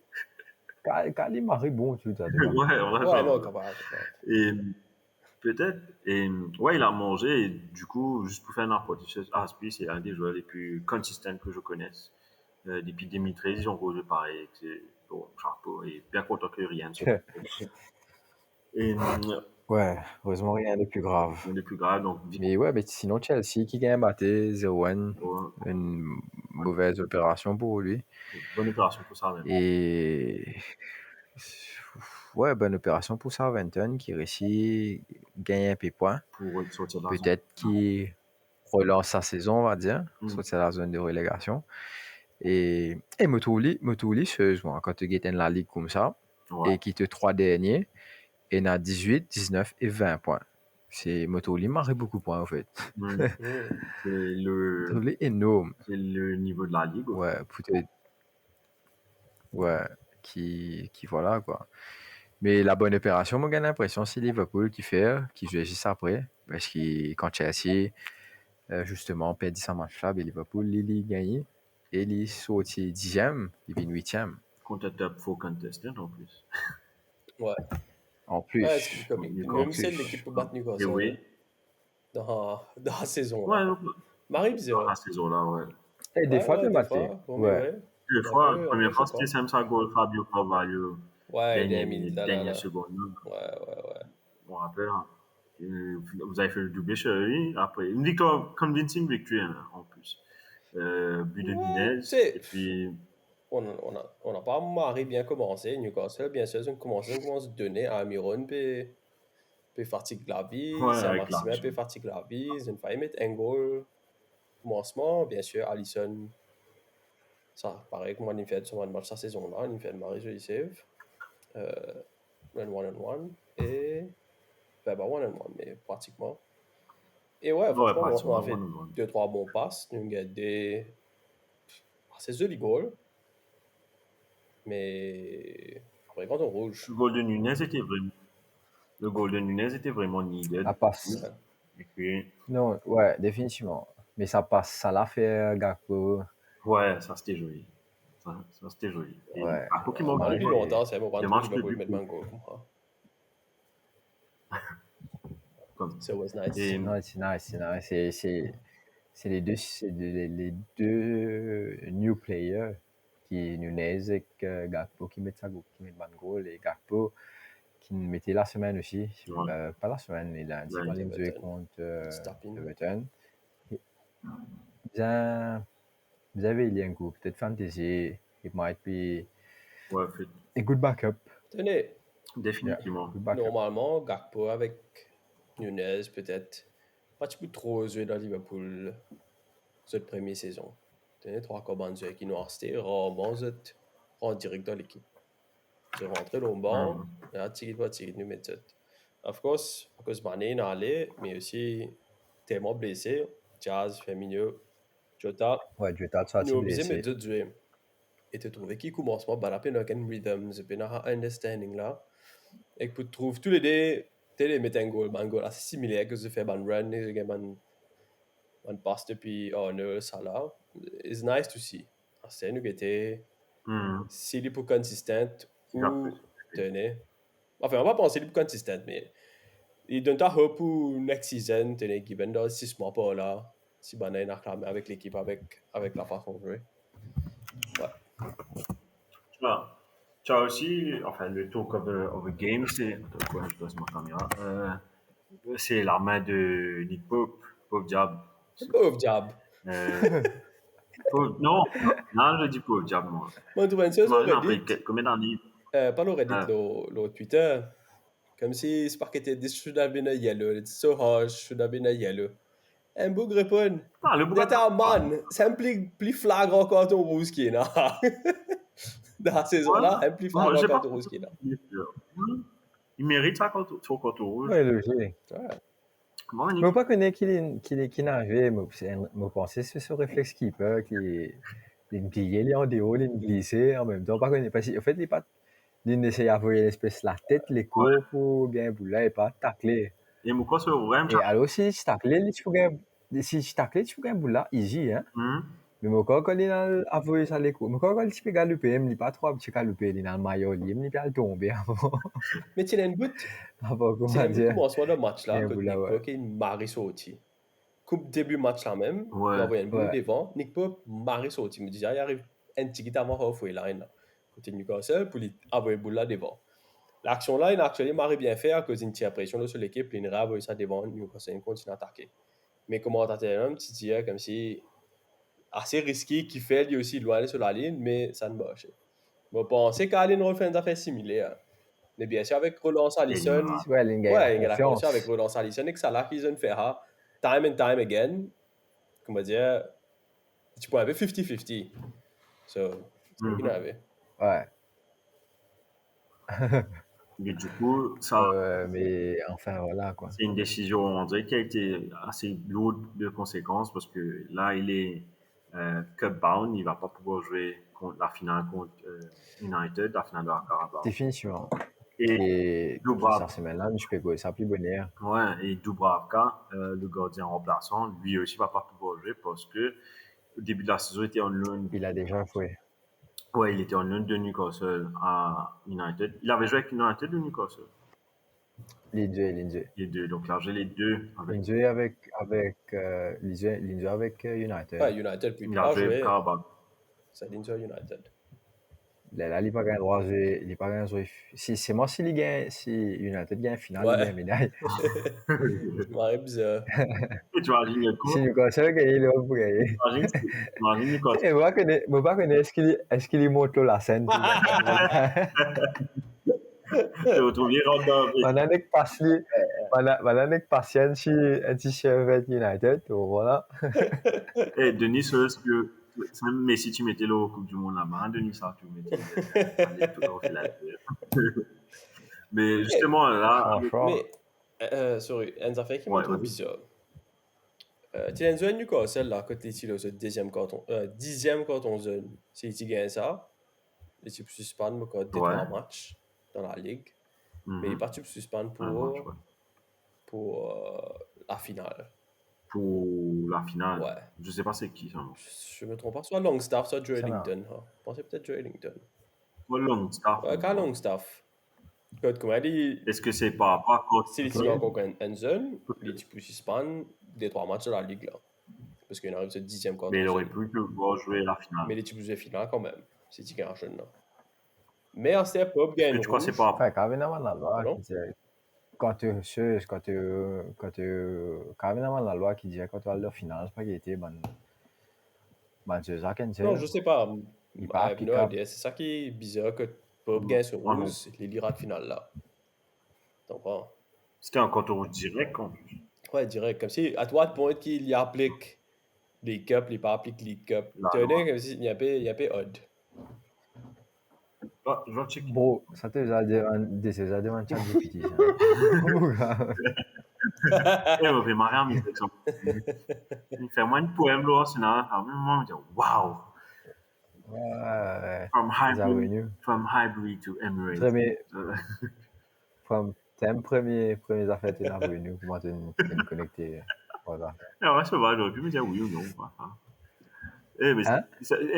bon, tu sais. Ouais, non, capable. Et... Peut-être. Et ouais, il a mangé. Et du coup, juste pour faire n'importe quoi, Aspi, c'est un des joueurs les plus consistants que je connaisse. Depuis 2013, ils ont joué pareil. C'est bon, chapeau. Et bien content que rien soit. Et ouais, heureusement, rien de plus grave. Rien de plus grave. Donc, mais ouais, mais sinon, Chelsea qui gagne batté 0-1. Une mauvaise opération pour lui. Bonne opération pour ça, même. Et. Ouais, bonne opération pour Southampton qui réussit à gagner un peu de points. Peut-être qu'il relance sa saison, on va dire, sortir de la zone de relégation. Et Motouli, sérieusement, quand tu gagnes la ligue comme ça, et qui te 3 derniers, et n'a 18, 19 et 20 points. C'est Motouli marque beaucoup de points, en fait. C'est le... énorme. C'est le niveau de la ligue. Ouais, peut-être. Ouais, qui voilà, quoi. Mais la bonne opération, moi, j'ai l'impression, c'est Liverpool qui joue juste après. Parce que quand Chelsea, justement, perd 10 matchs-là, Liverpool, il gagne. Et il est sorti 10e, il vient 8e. Contre top 4 contestant en plus. Ouais. En plus. Ouais, c'est même celle l'équipe peut battre Newcastle. Oui. Dans la saison. Ouais, Marie bizarre. Dans la saison là, ouais. Et des fois, tu battu. Ouais. Deux fois, la première fois, c'était Samsa Goal, Fabio Carvalho. Ouais, dernière seconde. Ouais. Bon, après, vous avez fait le doublé chez lui. Après, une victoire, convincing victoire en plus. But de Nunez. Et puis. On n'a pas marré bien commencé. Newcastle, bien sûr, on commence à donner à Amiron, puis fatigue la vie. C'est Maximin, puis fatigue la vie. Ils ont failli mettre un goal. Commencement, bien sûr, Alisson. Ça, pareil que moi, il fait sur un match cette saison-là. Il fait le mari joli save. Un one-on-one. Et. Pas one-on-one, mais pratiquement. Et ouais, franchement, on a fait 2-3 bons passes. Nous avons des. C'est joli goal. Mais. Après, quand on rouge. Le goal de Nunez était vraiment needed. La passe. Et puis... Non, ouais, définitivement. Mais ça passe, ça l'a fait Gakpo. Ouais, ça c'était joli. Ça c'était joli. Et ouais. Pokémon depuis longtemps, c'est bon, Liverpool mettre un goal comme ça. So was nice. Et... Non, c'est nice. C'est les deux new players qui Nunez et Gakpo qui mettent un goal et Gakpo qui mettait la semaine aussi. Ouais. Pas la semaine, mais lundi, quand ils jouaient contre Everton. Bien, vous avez il y a un coup, peut-être fantasy, it might be a good backup. Tenez, Définitivement. Normalement, Gakpo avec Nunez, peut-être. Pas un petit peu trop joué dans Liverpool cette première saison. Tenez, 3 commandes qui nous ont resté, rarement, en direct dans l'équipe. Je rentre dans le banc, et là, tirer, nous mettre. Of course, à cause de Mané, il allé, mais aussi tellement blessé. Jazz, Firmino, Jota. Ouais, Jota, ça, nous obligé de mettre jouer. Et tu trouves qu'il commence à balapper dans un rhythm, c'est un understanding là. Et que tu trouves tous les deux, tu les mets un goal assez similaire que tu fais un run, un pass depuis Arnold, Salah. It's nice to see. C'est nous qui était s'il est plus consistent ou tenez. Enfin, on va penser qu'il est plus consistent, mais il donne ta hope pour next season, tenez, qui vient dans 6 mois par là, si on a acclamé avec l'équipe, avec la façon de jouer. Ouais. Tu as aussi, enfin, le talk of a game, c'est. Attends, quoi, je passe ma caméra. C'est la main de Nick Pope, Pope Diab. Pauvre diable. Non, je dis Pope Diab, moi. Moi, tu vois, c'est sur Reddit. Combien d'années? Pas le Reddit, le Twitter. Comme si c'est parce que this should have been a yellow. It's so harsh, should have been a yellow. Un bug répond. C'est un man. C'est un plus flagrant carton rouge qui est là. Dans la saison-là, un plus flagrant carton rouge qui est là. Il mérite ça son carton rouge. Oui, logique. Je ne pas connaître qui n'arrive, je pensais que c'est ce réflexe keeper qui est en dehors, il glissé en même temps. Pas connaître, parce qu'en fait, il essaie d'avoir une espèce de la tête, les coups pour gagner boula et pas tacler. Et moi, c'est vraiment. Et alors, si je tacler, tu peux gagner boula, easy, hein. Mais moi, quand il a avoué ça, les coups, moi, quand tu peux galoper, il n'y a pas trop de galoper, il a le maillot, il n'y a pas tomber avant. Mais tu as un bout. Comment dire? Commencement de match là, que Nick Pope est marre sorti. Coupe début match là même, il a envoyé un bout devant, Nick Pope marre sorti. Me dit, il arrive un petit peu avant halfway line là. Côté Newcastle, pour lui envoyer le bout là devant. L'action là, il a actuellement marre bien fait à cause d'une petite pression sur l'équipe, il a envoyé ça devant, Newcastle, il continue à attaquer. Mais comment t'attends un petit tir comme si assez risqué qui fait lui aussi loin sur la ligne, mais ça ne marche. Je pense qu'Allen refait une affaire similaire. Mais bien sûr, avec relance Alisson, il y a la confiance avec relance Alisson et que ça là qu'ils ont fait time and time again. Comment dire, tu peux avoir 50-50. So, c'est ce qu'il avait. Ouais. Mais du coup, ça. Mais enfin, voilà quoi. C'est une décision, on dirait, qui a été assez lourde de conséquences parce que là, il est cup bound, il ne va pas pouvoir jouer la finale contre United, la finale de la Carabao. Définitivement. Et Dubravka, cette semaine-là, je peux ça plus bonheur. Ouais, et Dubravka, le gardien remplaçant, lui aussi ne va pas pouvoir jouer parce que au début de la saison, il était en loan. Il a déjà joué. Ouais, il était en loan de Newcastle à United. Il avait joué avec United ou Newcastle? Les deux. Donc, il a joué les deux. Les deux avec United. Ouais, United, puis il a joué Carabao. C'est United. Là, il n'a pas gagné droit de jouer. Il n'a pas gagné de jouer. C'est moi si United gagne finale, il gagne médaille. C'est marrant bizarre. Tu imagines le coup. Si Newcastle gagne, il va gagner. Imagine Newcastle. Et moi, je ne connais pas est-ce qu'il monte la scène. Tu retrouves random. Pendant que patient si avec United, voilà. Et Denis, est-ce que mais si tu mettais le Coupe du Monde là-bas, Denis, ça, tu mettais mais justement, là. Mais, sorry, un affaire qui m'a trouvé bizarre. Tu as une zone Newcastle là, côté ici, le 10e carton zone. Si tu gagnes ça, et tu peux suspendre le code des 3 matchs dans la ligue. Mais il est parti pour suspendre pour la finale. Pour la finale? Ouais. Je sais pas c'est qui ça. Je me trompe pas. Soit Longstaff, soit Joe Ellington. Je pensais peut-être Joe Ellington. Pas Longstaff. Ouais, quand Longstaff. Comment dit? Est-ce que c'est par rapport à quoi? Si tu as encore une zone, tu peux suspendre des 3 matchs de la ligue là. Parce qu'il y en a ce 10e carton. Mais il aurait pu pouvoir jouer la finale. Mais tu peux jouer la finale quand même. Si tu gagnes un jeune là. Mais on step up, gagne Tu crois que c'est rouge. pas... Enfin, quand même, la loi Pardon? qui dit, quand tu quand même la loi qui dit quand tu as le final, c'est pas qu'il était c'est ça qu'on Non, dit. je sais pas. Il I pas have no applicable. idea. C'est ça qui est bizarre que Pop gagne sur Ouais, rouge, les lira de finale là. Tu comprends? C'était un compte rouge direct, en plus. Ouais, direct. Comme si, à toi de point qu'il y applique les cups, il pas applique les cups. La Tu loi. vois, comme si il y avait odd. Ah, je vais checker. Bon, ça te déjà devant ChatGPT, ça. Eh, on fait marrer, mais c'est exemple. Il fait moins de poèmes, là, c'est là. À un moment, je dis, wow! Ouais, From revenu. Highbury to Emirates. Premier, thème premier affaire, tu es revenu, comment tu es connecté. Voilà. Ouais, c'est vrai, j'aurais pu me dire oui ou non. Eh, mais, Hein?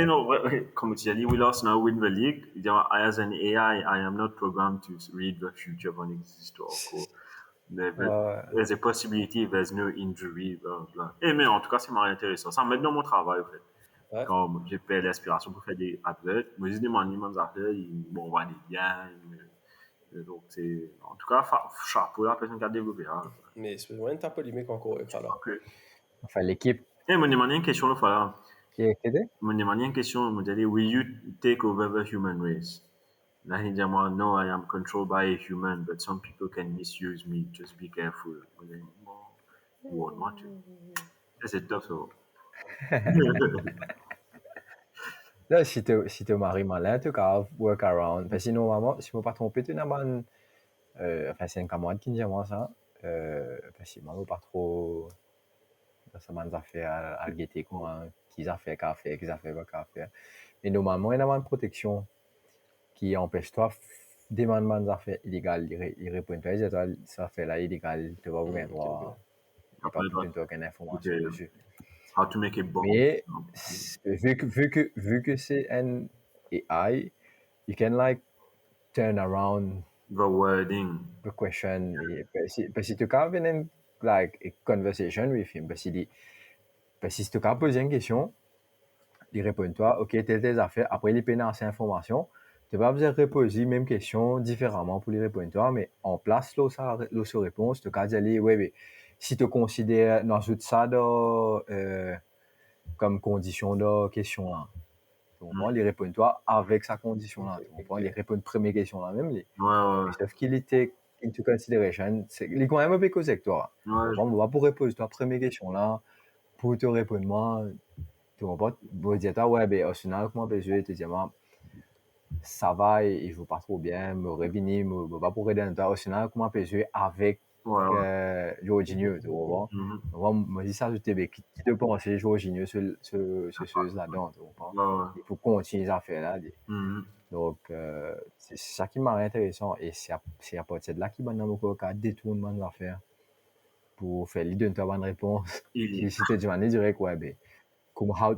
non, comme tu as dit, we lost now win the league. As an AI, I am not programmed to read the future of an existing or there's a possibility, there's no injury, blah, blah. Eh, mais en tout cas, c'est marrant intéressant. Ça m'aide dans mon travail, en fait. Ouais. Comme j'ai fait l'inspiration pour faire des adverts, moi, je demande mes affaires, bon, on va des biens. Donc, c'est, en tout cas, chapeau à la personne qui a développé ça. Mais c'est vraiment un polémique encore avec ça là. Ok. Enfin, l'équipe Eh, me demandé une question, l'autre fois, là. qui est aidée. Me demandé une question, me dit, will you take over the human race? Là, il dit, moi, no, I am controlled by a human, but some people can misuse me. Just be careful. Je dis, bon, what, moi, tu. C'est tough, ça. Là, si tu maries malin, tu peux work around. Parce que normalement, si je ne me pas tromper, tu n'as pas. Enfin, c'est un camarade qui me dit moi ça. Parce que moi, je ne pas trop. Ça m'a fait à guetter comment, qu'ils ont fait, qu'à faire, qu'ils ont fait, pas qu'à faire. Mais normalement, il y a une protection qui empêche toi demander des affaires illégales. Il répond pas, il dit, ça fait là illégal, tu vas vous droit. Il n'y a pas aucune information dessus. How to make a bomb. Mais vu que c'est un AI, you can like turn around The wording. the question. Parce que tu peux avoir like a conversation with him. Parce que si tu peux poser une question, il répond toi, ok, tes affaires. Après, il peut donner ces informations. Tu n'as pas besoin de reposer la même question différemment pour lui répondre toi, mais en place, sa réponse, tu peux dire, oui, si tu considères dans tout ça comme condition de question là. Tu comprends? Il répond toi avec sa condition là. Tu comprends? Il répond première question là même. Ouais. Sauf qu'il était into consideration. Il est quand même un peu causé avec toi. Ouais. On va pour répondre toi première question là. Pour te répondre moi, tu comprends? Vous dites ouais, ben au final, comment je vais te dire ça va, il joue pas trop bien, me revenir, me pas pour aider dans toi. Au final, comment je vais avec Jorginho, tu comprends? Moi, je dis ça, je qui te pense Jorginho, ce là-dedans, tu comprends? Il faut continuer à faire là. Donc, c'est ça qui m'a intéressant. Et c'est à partir de là qu'il m'a demandé qu'à détournement de l'affaire pour faire l'idée de bonne réponse. Si tu te demandes direct, ouais, ben, comme how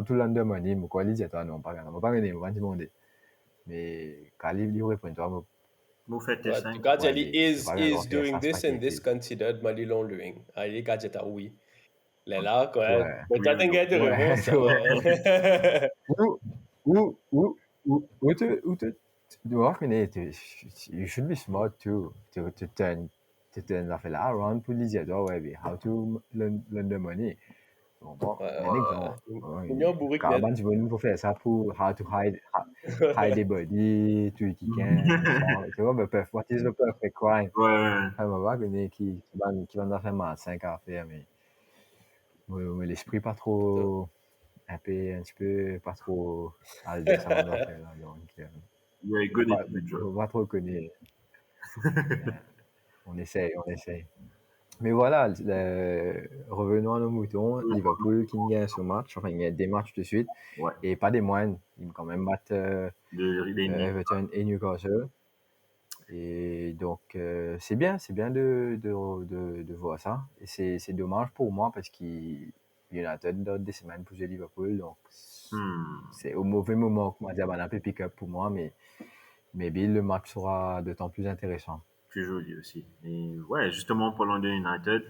to learn the money, mais quoi, il dit, toi, non, pas gagner, on va demander. Mais quand il répond, toi, vous faites tes 5. Quand il is doing this and this considered money laundering. Il dit oui. Là, quoi. Mais tu as une de réponse. You should be smart too to turn l'affaire là around pour lui dire, ouais, how to learn the money. Bon, un exemple. Carbon, tu veux faire ça pour how to hide the body, tu tu vois, what is the perfect crime? Ça m'a pas connu qui va faire mal 5 à faire, mais l'esprit pas trop, un petit peu, pas trop à dire ça va faire là, donc, pas trop connu. On essaye. Mais voilà, revenons à nos moutons. Liverpool qui gagne ce match, enfin, il y a des matchs de suite, et pas des moindres. Ils quand même battent Everton et Newcastle. Et donc, c'est bien de voir ça. Et c'est dommage pour moi parce qu'il United dans des semaines pour jouer Liverpool. Donc, c'est au mauvais moment qu'on va dire, un peu pick-up pour moi, mais le match sera d'autant plus intéressant. Plus joli aussi. Et ouais, justement, pour London United,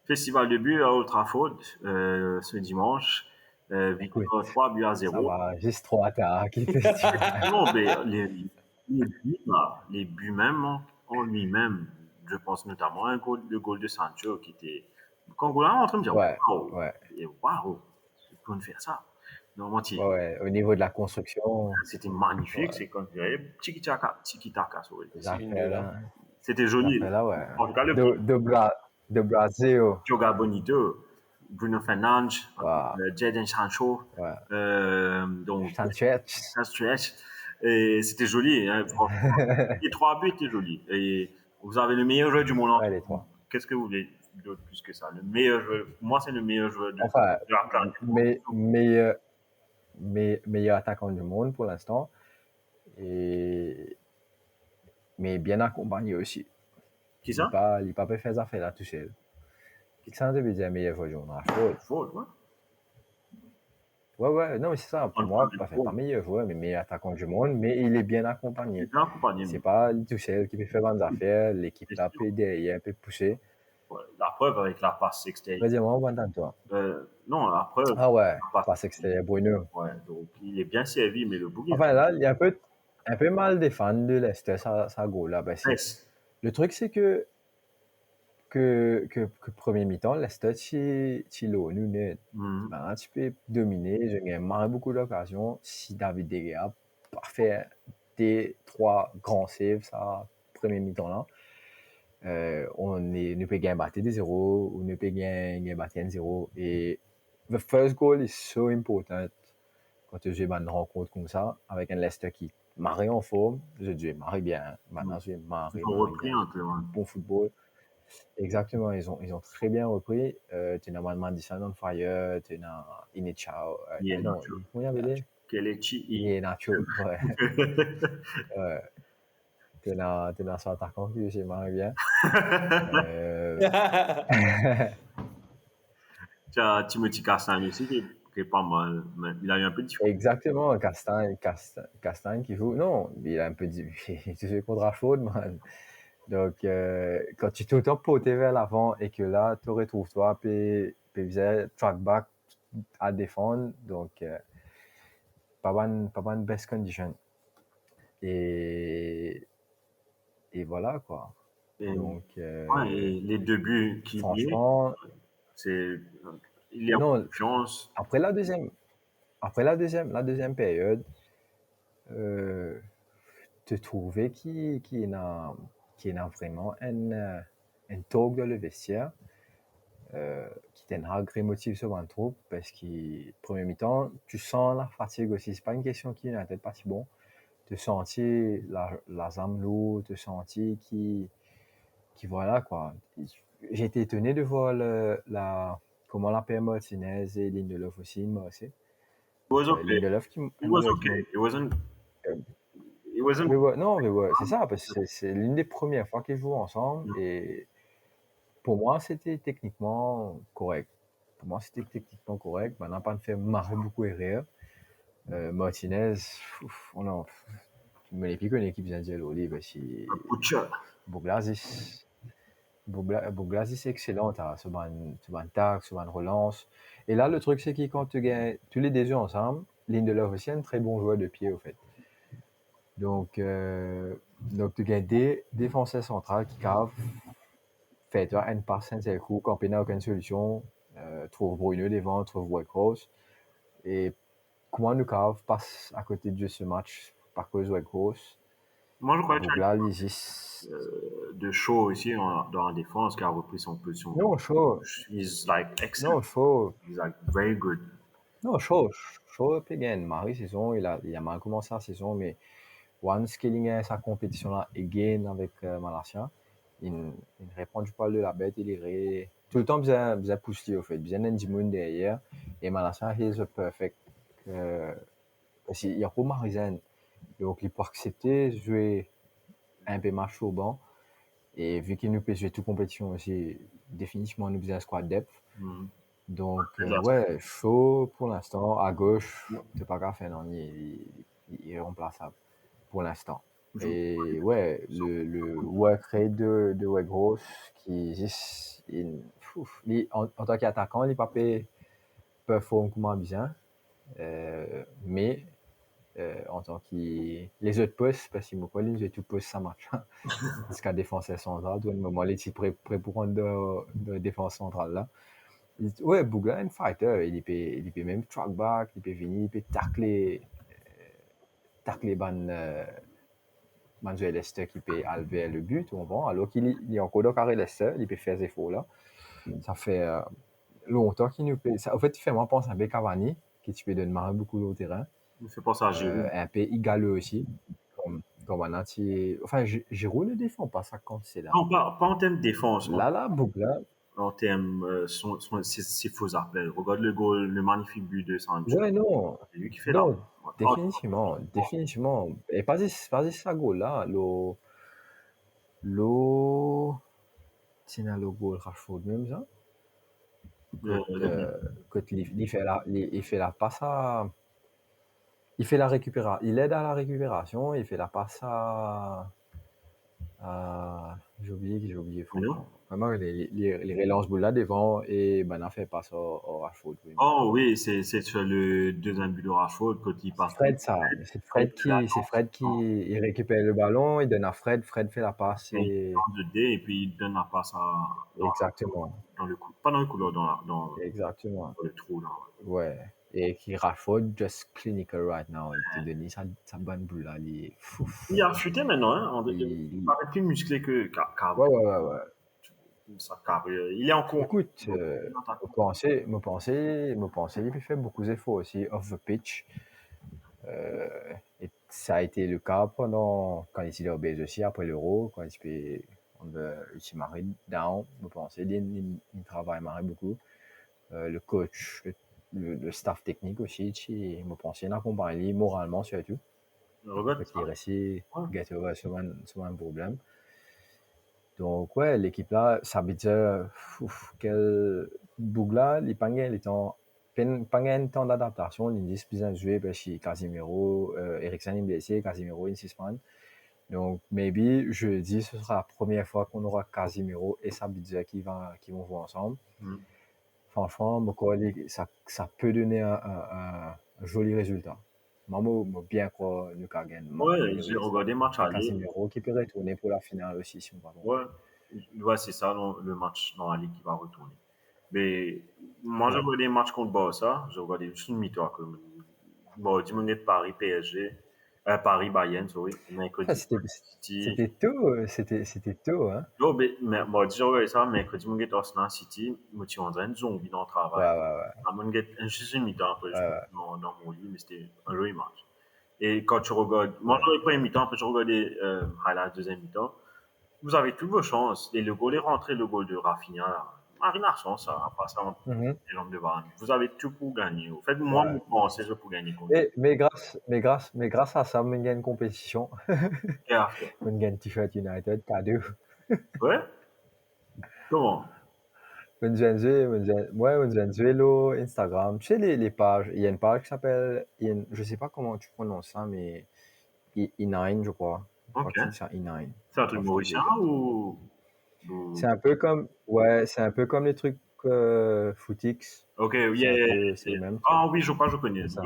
festival de but à Old Trafford ce dimanche. Victoire 3-0. Ça va, juste 3 attaques. Non, mais les buts même en lui-même, je pense notamment à le goal de Sancho qui était. Quand Golan est en train de dire waouh, waouh, ils peuvent faire ça. Non, ouais, au niveau de la construction. C'était magnifique, c'est comme tiki-taka, c'était Ça joli. fait là, ouais. En tout cas, le de Brazil. Joga Bonito, Bruno Fernandes, Wow. Jadon Sancho, donc Sanchez. Et c'était joli, hein, franchement. Les 3 buts étaient jolis. Et vous avez le meilleur joueur du monde. Ouais, les 3. Qu'est-ce que vous voulez d'autre plus que ça? Le meilleur joueur, pour moi, c'est le meilleur joueur de la planète. Meilleur attaquant du monde pour l'instant. Mais bien accompagné aussi. Qui ça? Il n'a pas fait affaire là tout seul. Qui ça veut dire meilleur joueur du monde? Rashford, ouais. Ouais, non, mais c'est ça. Pour moi, pas meilleur joueur, mais meilleur attaquant du monde, mais il est bien accompagné. C'est pas tout seul qui peut faire des affaires, l'équipe là peut derrière, peut pousser. Ouais, la preuve avec la passe extérieure. Vas-y, moi, on va entendre toi. Non, la preuve. Ah ouais, passe extérieure, Bruno. Ouais, donc il est bien servi, mais le bouquet. Enfin là, il y a un peu mal des fans de Leicester, ça goal là. Le truc, c'est que premier mi-temps, Leicester, tu peux dominer, j'ai marre beaucoup d'occasions. Si David De Gea pas fait des 3 grands saves, ça, premier mi-temps là, ne peut gagner battre des 0 ou ne peut gagner battre 0. Et the first goal is so important quand tu joues une rencontre comme ça, avec un Leicester qui marre en forme, je marre bien, maintenant je marre bien, bon football. Exactement, ils ont très bien repris. Tu as Madison on fire, tu as Inechao. Non, comment il y avait Kelechi. Iheanacho, ouais. Tu as son attaquant qui je marre bien. Tu as Timothy Castagne aussi qui est pas mal, mais il a eu un peu de difficulté. Exactement, Castagne qui joue. Non, il a un peu de difficulté. Tu joues contre Rashford, man. Donc, quand tu t'autant porté vers l'avant et que là, tu retrouves toi, puis track back à défendre, donc, pas bonne best condition. Et voilà, quoi. Donc, ouais, et les 2 buts qui franchement, il est en confiance. Après la deuxième période, te trouver qui n'a vraiment un talk dans le vestiaire, qui t'en a motive sur un troupe parce que premier mi-temps, tu sens la fatigue aussi. C'est pas une question qui n'est peut-être pas si bon. Te sentir la zame lourde, te sentir qui voilà quoi. J'ai été étonné de voir comment la paire Martinez et Lindelof aussi, moi aussi. It was okay. Lindelof Non, mais ouais, c'est ça, parce que c'est l'une des premières fois qu'ils jouent ensemble et pour moi, c'était techniquement correct. Maintenant, pas de faire marrer beaucoup et rire. Martinez, tu me l'as piqué une équipe d'Angelo, parce que Bouglas, c'est excellent, tu as ce bon tac, ce bon relance. Et là, le truc, c'est que quand tu gagnes tous les deux ensemble, Lindelof aussi est un très bon joueur de pied, au fait. Donc tu gagnes des défenseurs centrales qui cavent, fait une passe, un seul coup, quand il n'a aucune solution, trouve Bruno devant, trouve Whitecross. Et comment nous cave passe à côté de ce match par cause de Whitecross. Moi, je crois que de Shaw aussi dans la défense qui a repris son position. Non, Shaw. He's like excellent. Non, Shaw. He's like very good. Non, Shaw peut gagner une saison. Il a mal commencé la saison, mais once qu'il gagne sa compétition là, il gagne avec Malasia. Il répond du poil de la bête, il irait tout le temps bien pousser au fait, bien un Jimoun derrière. Et Malasia, il est perfect. Parce qu'il y a pas Marizan. Donc, il peut accepter de jouer un peu match au banc. Et vu qu'il nous peut jouer toute compétition aussi, définitivement, nous faisons un squad depth. Donc, ouais, chaud pour l'instant. À gauche, tu pas qu'à faire, non, il est remplaçable pour l'instant. Et ouais, le work rate de Weghorst, qui en tant qu'attaquant, il n'est performe comment bien. Mais en tant que les autres postes, parce que moi, les autres postes, ça marche. Parce qu'à défenseur central, tout le moment, les types prêts pour prendre de défense centrale là. Ouais, Bougla, un fighter, il peut même track back, il peut venir, il peut tacler Manuel Lester qui peut aller le but, on voit. Alors qu'il est encore dans le carré Lester, il peut faire ces efforts là. Ça fait longtemps qu'il nous peut. Ça, en fait, il fait moi penser à un Cavani, qui tu peux donner beaucoup au terrain. Il me fait penser à Giroud. Un peu égaleux aussi. Comme un anti. Enfin, Giroud ne défend pas ça quand c'est là. Non, pas en termes de défense. Là, Bougla. En termes ses faux appels. Regarde le magnifique but de Sancho. Ouais, non. C'est lui qui fait non, là. définitivement. Et pas ça goal là. Tiens, le goal Rashford même ça. Quand il fait la passe à. Il fait la récupération. Il aide à la récupération. Il fait la passe à. J'ai oublié. Vraiment, les relances boule là devant et ben a fait passe au Rashford. Oui. Oh oui, c'est sur le deuxième but de Rashford quand il passe. C'est Fred qui il récupère le ballon, il donne à Fred fait la passe et puis il donne la passe à. Exactement. Dans le coup, pas dans le couloir, dans le trou là. Ouais. Et qui Rashford just clinical right now. Il te donne sa bonne boule là. Il a chuté maintenant, hein. Il paraît plus musclé qu'avant. Ouais. Sa carrière. Il est encore. Écoute, me penser, il peut faire beaucoup d'efforts aussi off the pitch. Et ça a été le cas quand il était au base aussi après l'Euro, quand il s'est marré down. Me penser, il travaille beaucoup. Le coach, le staff technique aussi, me penser, il accompagne moralement surtout. Parce qu'il réussit à get over sur un problème. Donc, ouais, l'équipe là, ça veut dire quel Bougla, il pas un temps d'adaptation, il dit bien joué parce que Casemiro, Eriksen est blessé, Casemiro est suspend. Donc, maybe jeudi, ce sera la première fois qu'on aura Casemiro et Sabitzer qui vont jouer ensemble. Franchement, ça peut donner un joli résultat. Moi, bien croire nous gagner. Ouais, j'ai regardé le match aller. Casemiro qui peut retourner pour la finale aussi, si on va ouais, c'est ça le match dans la ligue qui va retourner. Mais moi, j'ai regardé le match contre Barça, j'ai regardé juste une mi-temps. Bon, 10 minutes Paris PSG, Paris Bayern, sorry. C'était tôt, hein. Non, mais bon, j'ai regardé ça, mercredi, mon gars Arsenal City, je suis en train de zombie dans le travail. Ouais. Juste une mi-temps après, dans mon lit, mais c'était un joli match. Et quand tu regardes, moi, je regarde mi-temps, après, je regardais highlight deuxième mi-temps. Vous avez toutes vos chances. Et le goal est rentré, le goal de Rafinha. Marina chance, ça a passé en jambes de Varane. Vous avez tout pour gagner. En fait, moi, je pense que pour gagner. Mais grâce à ça, on gagne une compétition. On gagne T-shirt United, cadeau. Ouais? Comment? On gagne Vélo, Instagram. Tu sais, les pages. Il y a une page qui s'appelle. Je sais pas comment tu prononces ça, mais. E9, je crois. Ok. C'est E9. C'est un truc mauricien ou. C'est un peu comme. Ouais, c'est un peu comme les trucs Footix. Ok, oui, c'est le même. Ah oui, je crois que je connais. Ça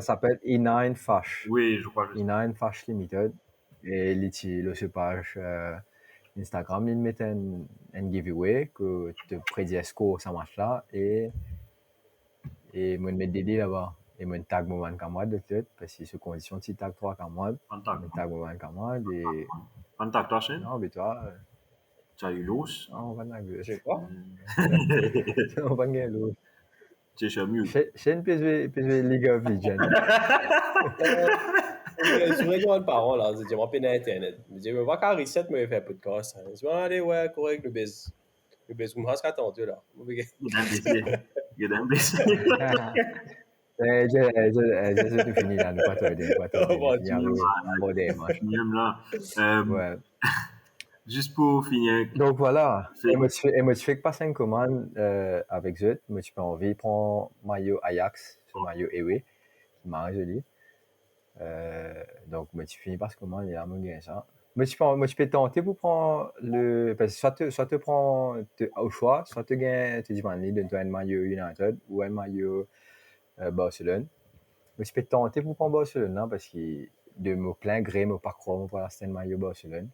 s'appelle E9 Fash. Oui, je crois que je connais. E9 Fash Limited. Et le page Instagram, ils mettent un giveaway que tu te prédis score ça marche là et moi mettre des dés là-bas. Et moi tag mon camarade de tête parce que sous condition si tag 3 camarades, tag mon camarade et. Un tag toi, Shane? Non, mais toi. Tu as eu l'os? Non, on va n'a Je sais pas. On va gagner l'os. Tu es mieux. Shane PSV League of Legends. Je regarde parole là, je dis moi peine internet. Je dis va qu'à reset me faire podcast. Je dis allez ouais correct le base. Le base vous m'as attendu là. Il est blessé. J'ai tout fini là, nous pas trop Ouais. Juste pour finir. Donc voilà. Et moi, tu fais que passer une commande avec Zut. Moi, tu peux envie prendre maillot Ajax, ce maillot Ewe, qui m'a joli. Donc, moi, tu finis par ce commande, il a mon gain ça. Moi, tu peux tenter pour prendre le. Parce que soit tu prends au choix, soit tu gagnes, tu dis, de un maillot United ou un maillot Barcelone. Mais tu peux tenter pour prendre Barcelone, non? Parce que de mon plein gré, mon parcours pour l'instant, un maillot Barcelone.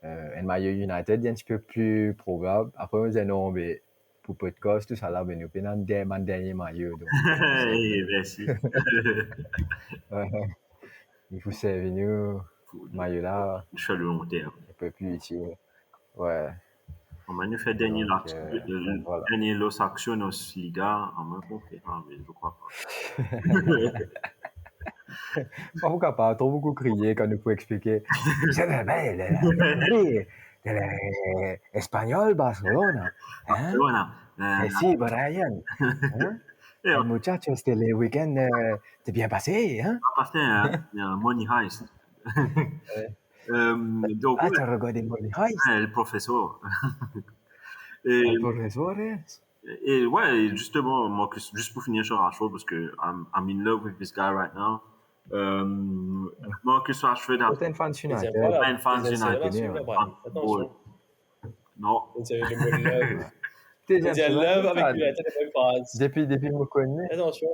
Un maillot United est un petit peu plus probable. Après, on dit non, mais pour podcast, tout ça là, ben, nous prenons mon dernier maillot. Donc, merci. il faut servir nous, maillot là. Je le long terme. Un peu plus utile. Ouais. On m'a fait dernier voilà. dernier Los Accionos Liga en main conférence, mais je crois pas. Pourquoi pas trop beaucoup crier quand nous pouvons expliquer. C'est espagnol Barcelona. Barcelona. Si, Brian. El muchacho, le week-end, t'es bien passé, hein? Pas passé, hein? Money Heist. Donc, tu as regardé Money Heist? Le professeur. Le professeur, et ouais, justement, moi, juste pour finir sur Rashford, parce que I'm in love with this guy right now. Marcus Rashford a... T'es un fan United. Pas un fan United. Attention. Non. C'est le mot love. T'es un love avec United de bonne phrase. Depuis que je me connais. Attention.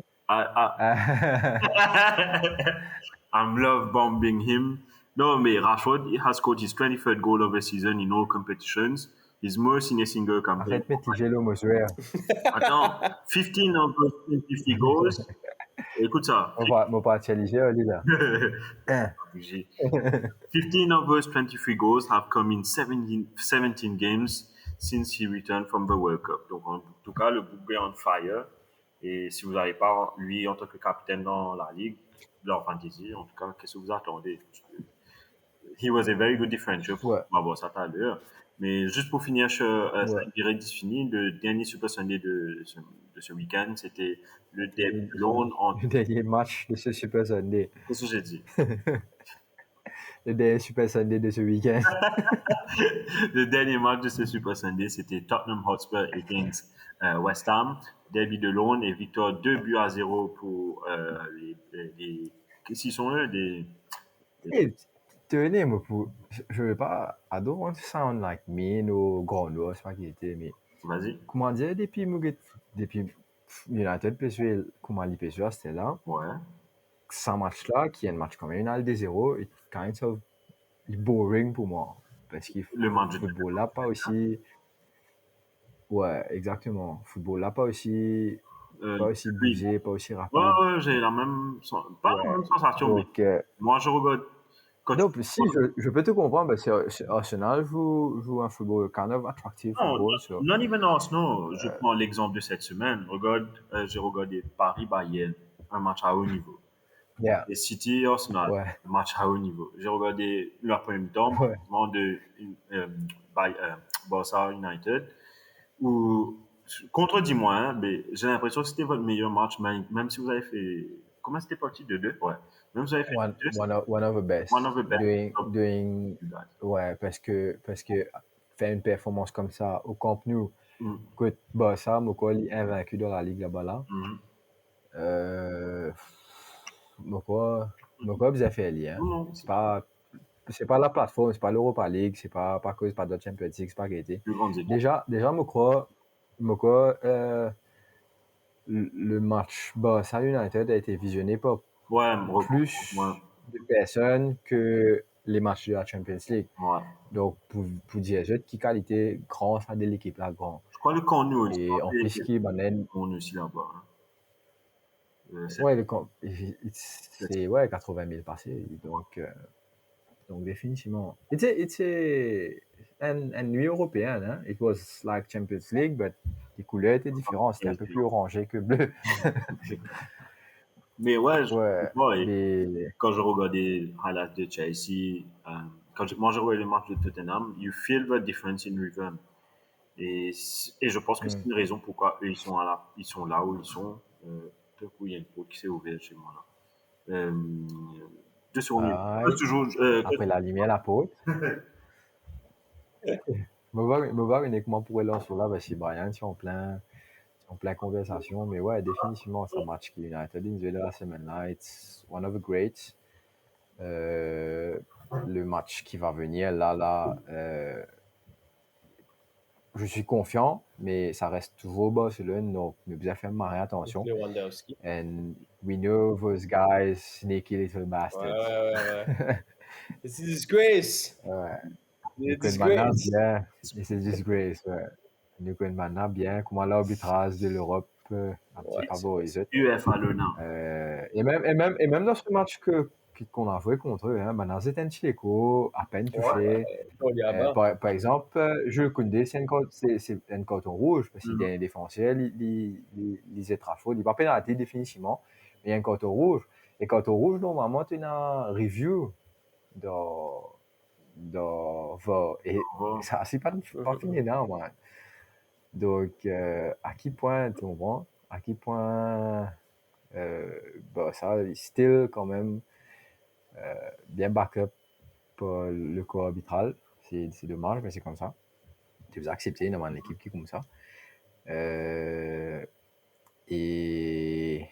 I'm love bombing him. No, mais Rashford has scored his 23rd goal of the season in all competitions. His most in a single campaign. Arrête de mitigé l'homme, monsieur. Attends, 15 of those 23 goals. Écoute ça. Mon pas challenger, là. 15 of those 23 goals have come in 17 games since he returned from the World Cup. Donc, en tout cas, le groupe est on fire. Et si vous n'avez pas lui en tant que capitaine dans la ligue, leur fantasy, en tout cas, qu'est-ce que vous attendez? He was a very good differential. On va voir ça tout à l'heure. Mais juste pour finir sur direct fini, le dernier Super Sunday de ce week-end, c'était le derby Londres entre... Le dernier match de ce Super Sunday. Qu'est-ce que j'ai dit? Le dernier Super Sunday de ce week-end. Le dernier match de ce Super Sunday, c'était Tottenham Hotspur against West Ham. Derby de Londres et victoire 2-0 pour les... Qu'est-ce qu'ils sont eux? Tenez, moi, je ne veux pas... I don't want to sound like mean ou gondou, c'est pas qui était, mais... Vas-y. Comment dire, depuis United PSV, comment les PSV, c'était là. Ouais. Ce match-là, qui est un match communal 2-0, est kind of boring pour moi. Parce que le football là, pas aussi... Ouais, exactement. Football là, pas aussi bougé, pas aussi rapide. Ouais, j'ai la même... Pas la même sensation, donc, mais moi, je regarde... Donc, si je peux te comprendre, parce que Arsenal joue un football kind of attractive. Non, even Arsenal. Je prends l'exemple de cette semaine. Regarde, j'ai regardé Paris-Bayern, un match à haut niveau. Yeah. Et City Arsenal, un match à haut niveau. J'ai regardé la première mi-temps de Barça United, où, contredis-moi, hein, mais j'ai l'impression que c'était votre meilleur match, même si vous avez fait... Comment c'était parti de 2? Ouais. Même si vous avez fait one of the best. One of the best. Ouais, parce que faire une performance comme ça au Camp Nou, que Barça, Mokoli invaincu dans la Ligue là-bas là. Mokoli, vous avez fait lien. C'est pas la plateforme, c'est pas l'Europa League, c'est pas cause pas de Champions League, c'est pas qualité. Déjà Mokoli, le match Barça United a été visionné par plus de personnes que les matchs de la Champions League. Ouais. Donc, pour dire qui qualité grand ça de l'équipe là grand. Je crois le Camp Nou et en plus qui on est aussi là-bas. Ouais, c'est 80 000 passés. Donc définitivement. It's un nuit européen, hein? It was like Champions League, but les couleurs étaient différentes. C'était un peu plus orangé que bleu. Mais quand je regardais highlights de Chelsea, moi je regardais le match de Tottenham, you feel the difference in rhythm. Et je pense que c'est une raison pourquoi eux ils sont là où ils sont. Tout coup, il y a une porte qui s'est ouverte chez moi là. 2 secondes. Toujours, après la lumière, la porte. Me voir uniquement pour aller sur là, parce que Brian, si en plein conversation, mais ouais, définitivement, c'est un match qui United in de la semaine là, it's one of the greats. le match qui va venir, là, je suis confiant, mais ça reste toujours Barcelone, donc nous devons faire marrer attention. Lewandowski. And we know those guys, sneaky little bastards. Ouais. It's a disgrace. Ouais. It's a disgrace. Bien. It's a disgrace, ouais. Nous connaissons maintenant bien comment l'arbitrage de l'Europe a favorisé. UEFA Lena. Et même dans ce match qu'on a joué contre eux, maintenant c'était un Chileco à peine touché. Par exemple, Jules Koundé, c'est un carton rouge parce qu'il est défenseur, il est très fort, il n'est pas pénalité définitivement, mais il y a un carton rouge. Et carton rouge, normalement, tu as une review et ça c'est pas fini là, moi. Donc, à quel point tu comprends? À quel point ça, still quand même bien backup pour le corps arbitral. C'est dommage, mais c'est comme ça. Tu veux accepter dans une équipe qui est comme ça. Et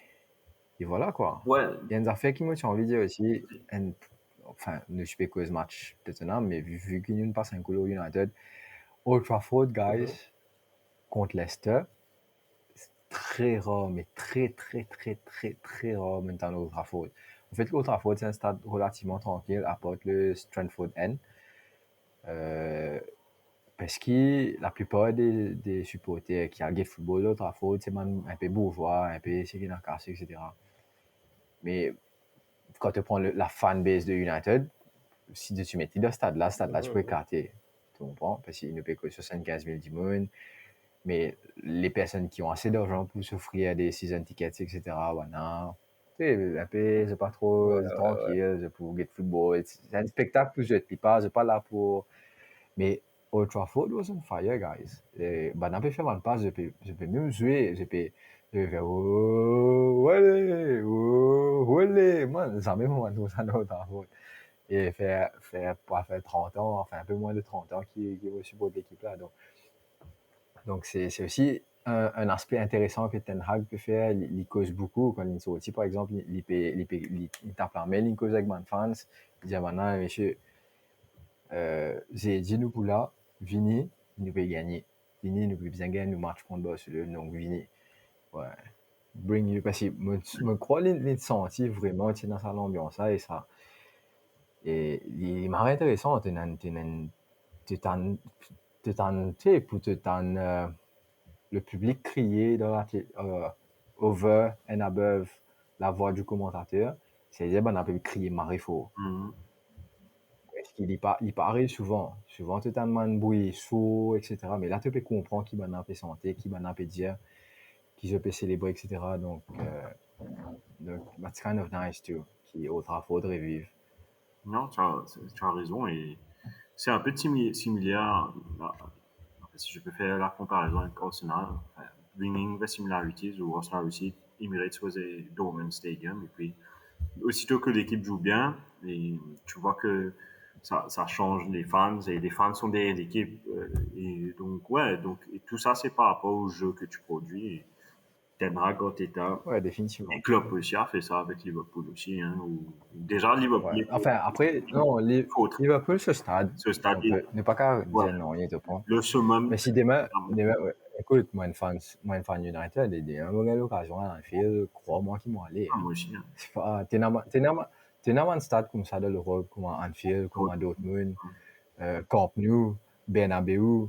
voilà quoi. Ouais. Il y a une affaire qui m'a envie de dire aussi. Enfin, ne suis pas cause match Tottenham, mais vu qu'il y a une passe un coup United, Old Trafford, guys, contre Leicester, c'est très rare, mais très rare maintenant Old Trafford. En fait, Old Trafford, c'est un stade relativement tranquille, à part le Stratford End. Parce que la plupart des supporters qui regardent le football Old Trafford, c'est un peu bourgeois, un peu c'est qui n'a cassé, etc. Mais quand tu prends la fanbase de United, si tu mets dans ce stade-là, tu peux écarter. Tu comprends? Parce qu'il ne paye que 75 000 dimanches. Mais les personnes qui ont assez d'argent pour s'offrir des season tickets, etc., voilà, c'est pas trop tranquille, c'est pour get football. C'est un spectacle que je ne pas là pour. Mais Old Trafford was on fire, guys. On peut faire un pas, je peux même jouer, je peux faire ouais, moi, jamais moi, tout ça dans Old Trafford. Et faire 30 ans, enfin un peu moins de 30 ans qui est aussi pour l'équipe là. Donc c'est aussi un aspect intéressant que Ten Hag peut faire. Il cause beaucoup quand il sortit, par exemple, il tape la mail, il cause avec les fans. Il dit maintenant, monsieur, j'ai dit nous pour là, Vini, nous peut gagner. Vini, nous peut bien gagner, nous match contre Barcelone, donc Vini, ouais. Bring you, parce que je crois qu'il senti vraiment dans sa ambiance et ça. Et il m'a intéressant, pour le public crier over and above la voix du commentateur, c'est-à-dire qu'on a pu crier marée fort. Parce qu'il il paraît souvent tu as un bruit sourd, etc. Mais là, tu peux comprendre qui va peut santé, qui va peut dire, qui je peux célébrer, etc. Donc, that's kind of nice too, qui au Trafford revive. Non, tu as raison. Et c'est un peu similaire. Si je peux faire la comparaison avec Arsenal, bringing the similarities où Arsenal aussi, Emirates was a dormant stadium. Et puis, aussitôt que l'équipe joue bien, et tu vois que ça change les fans, et les fans sont derrière l'équipe. Et donc, et tout ça, c'est par rapport au jeu que tu produis. Et Ten Hag, Arteta, ouais, définitivement. Et Klopp aussi a fait ça avec Liverpool aussi. Déjà, Liverpool. Ouais. Enfin, après, non, Liverpool, ce stade, n'est pas qu'à dire non, il est au point. Le summum. Mais si demain ouais, écoute, moi, un fan United, il y a une occasion à l'Anfield, crois-moi qu'ils vont aller. Moi aussi. Hein. C'est pas, t'es dans un stade comme ça de l'Europe, comme à Anfield, comme à Dortmund, Camp Nou, Bernabeu,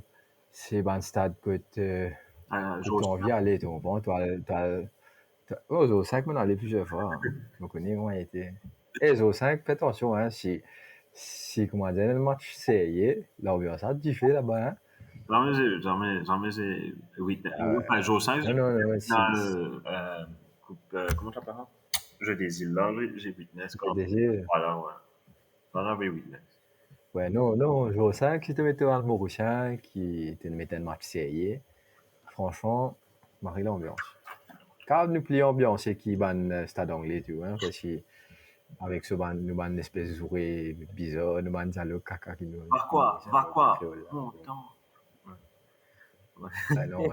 c'est un stade que tu as envie d'aller, tu comprends? Zo 5 on allait plusieurs fois. Je connais comment il était. Et Zo 5, fais attention, hein, si comment dire, le match serré, l'ambiance a diffé là-bas. Hein. Jamais j'ai witness. Enfin, Zo 5, comment tu appelles ça? Jeu des îles, là, j'ai witness. Voilà, ouais. Là, j'avais witness. Ouais, non, Zo 5, si tu mettais un Mauricien qui te mettait un match serré, franchement, marie l'ambiance. Quand nous plions ambiance qui ban stade anglais, tu vois, parce que avec ce ban, nous ban une espèce de jouet bizarre, nous ban ça le caca qui nous. Va quoi, mon temps. Ah non,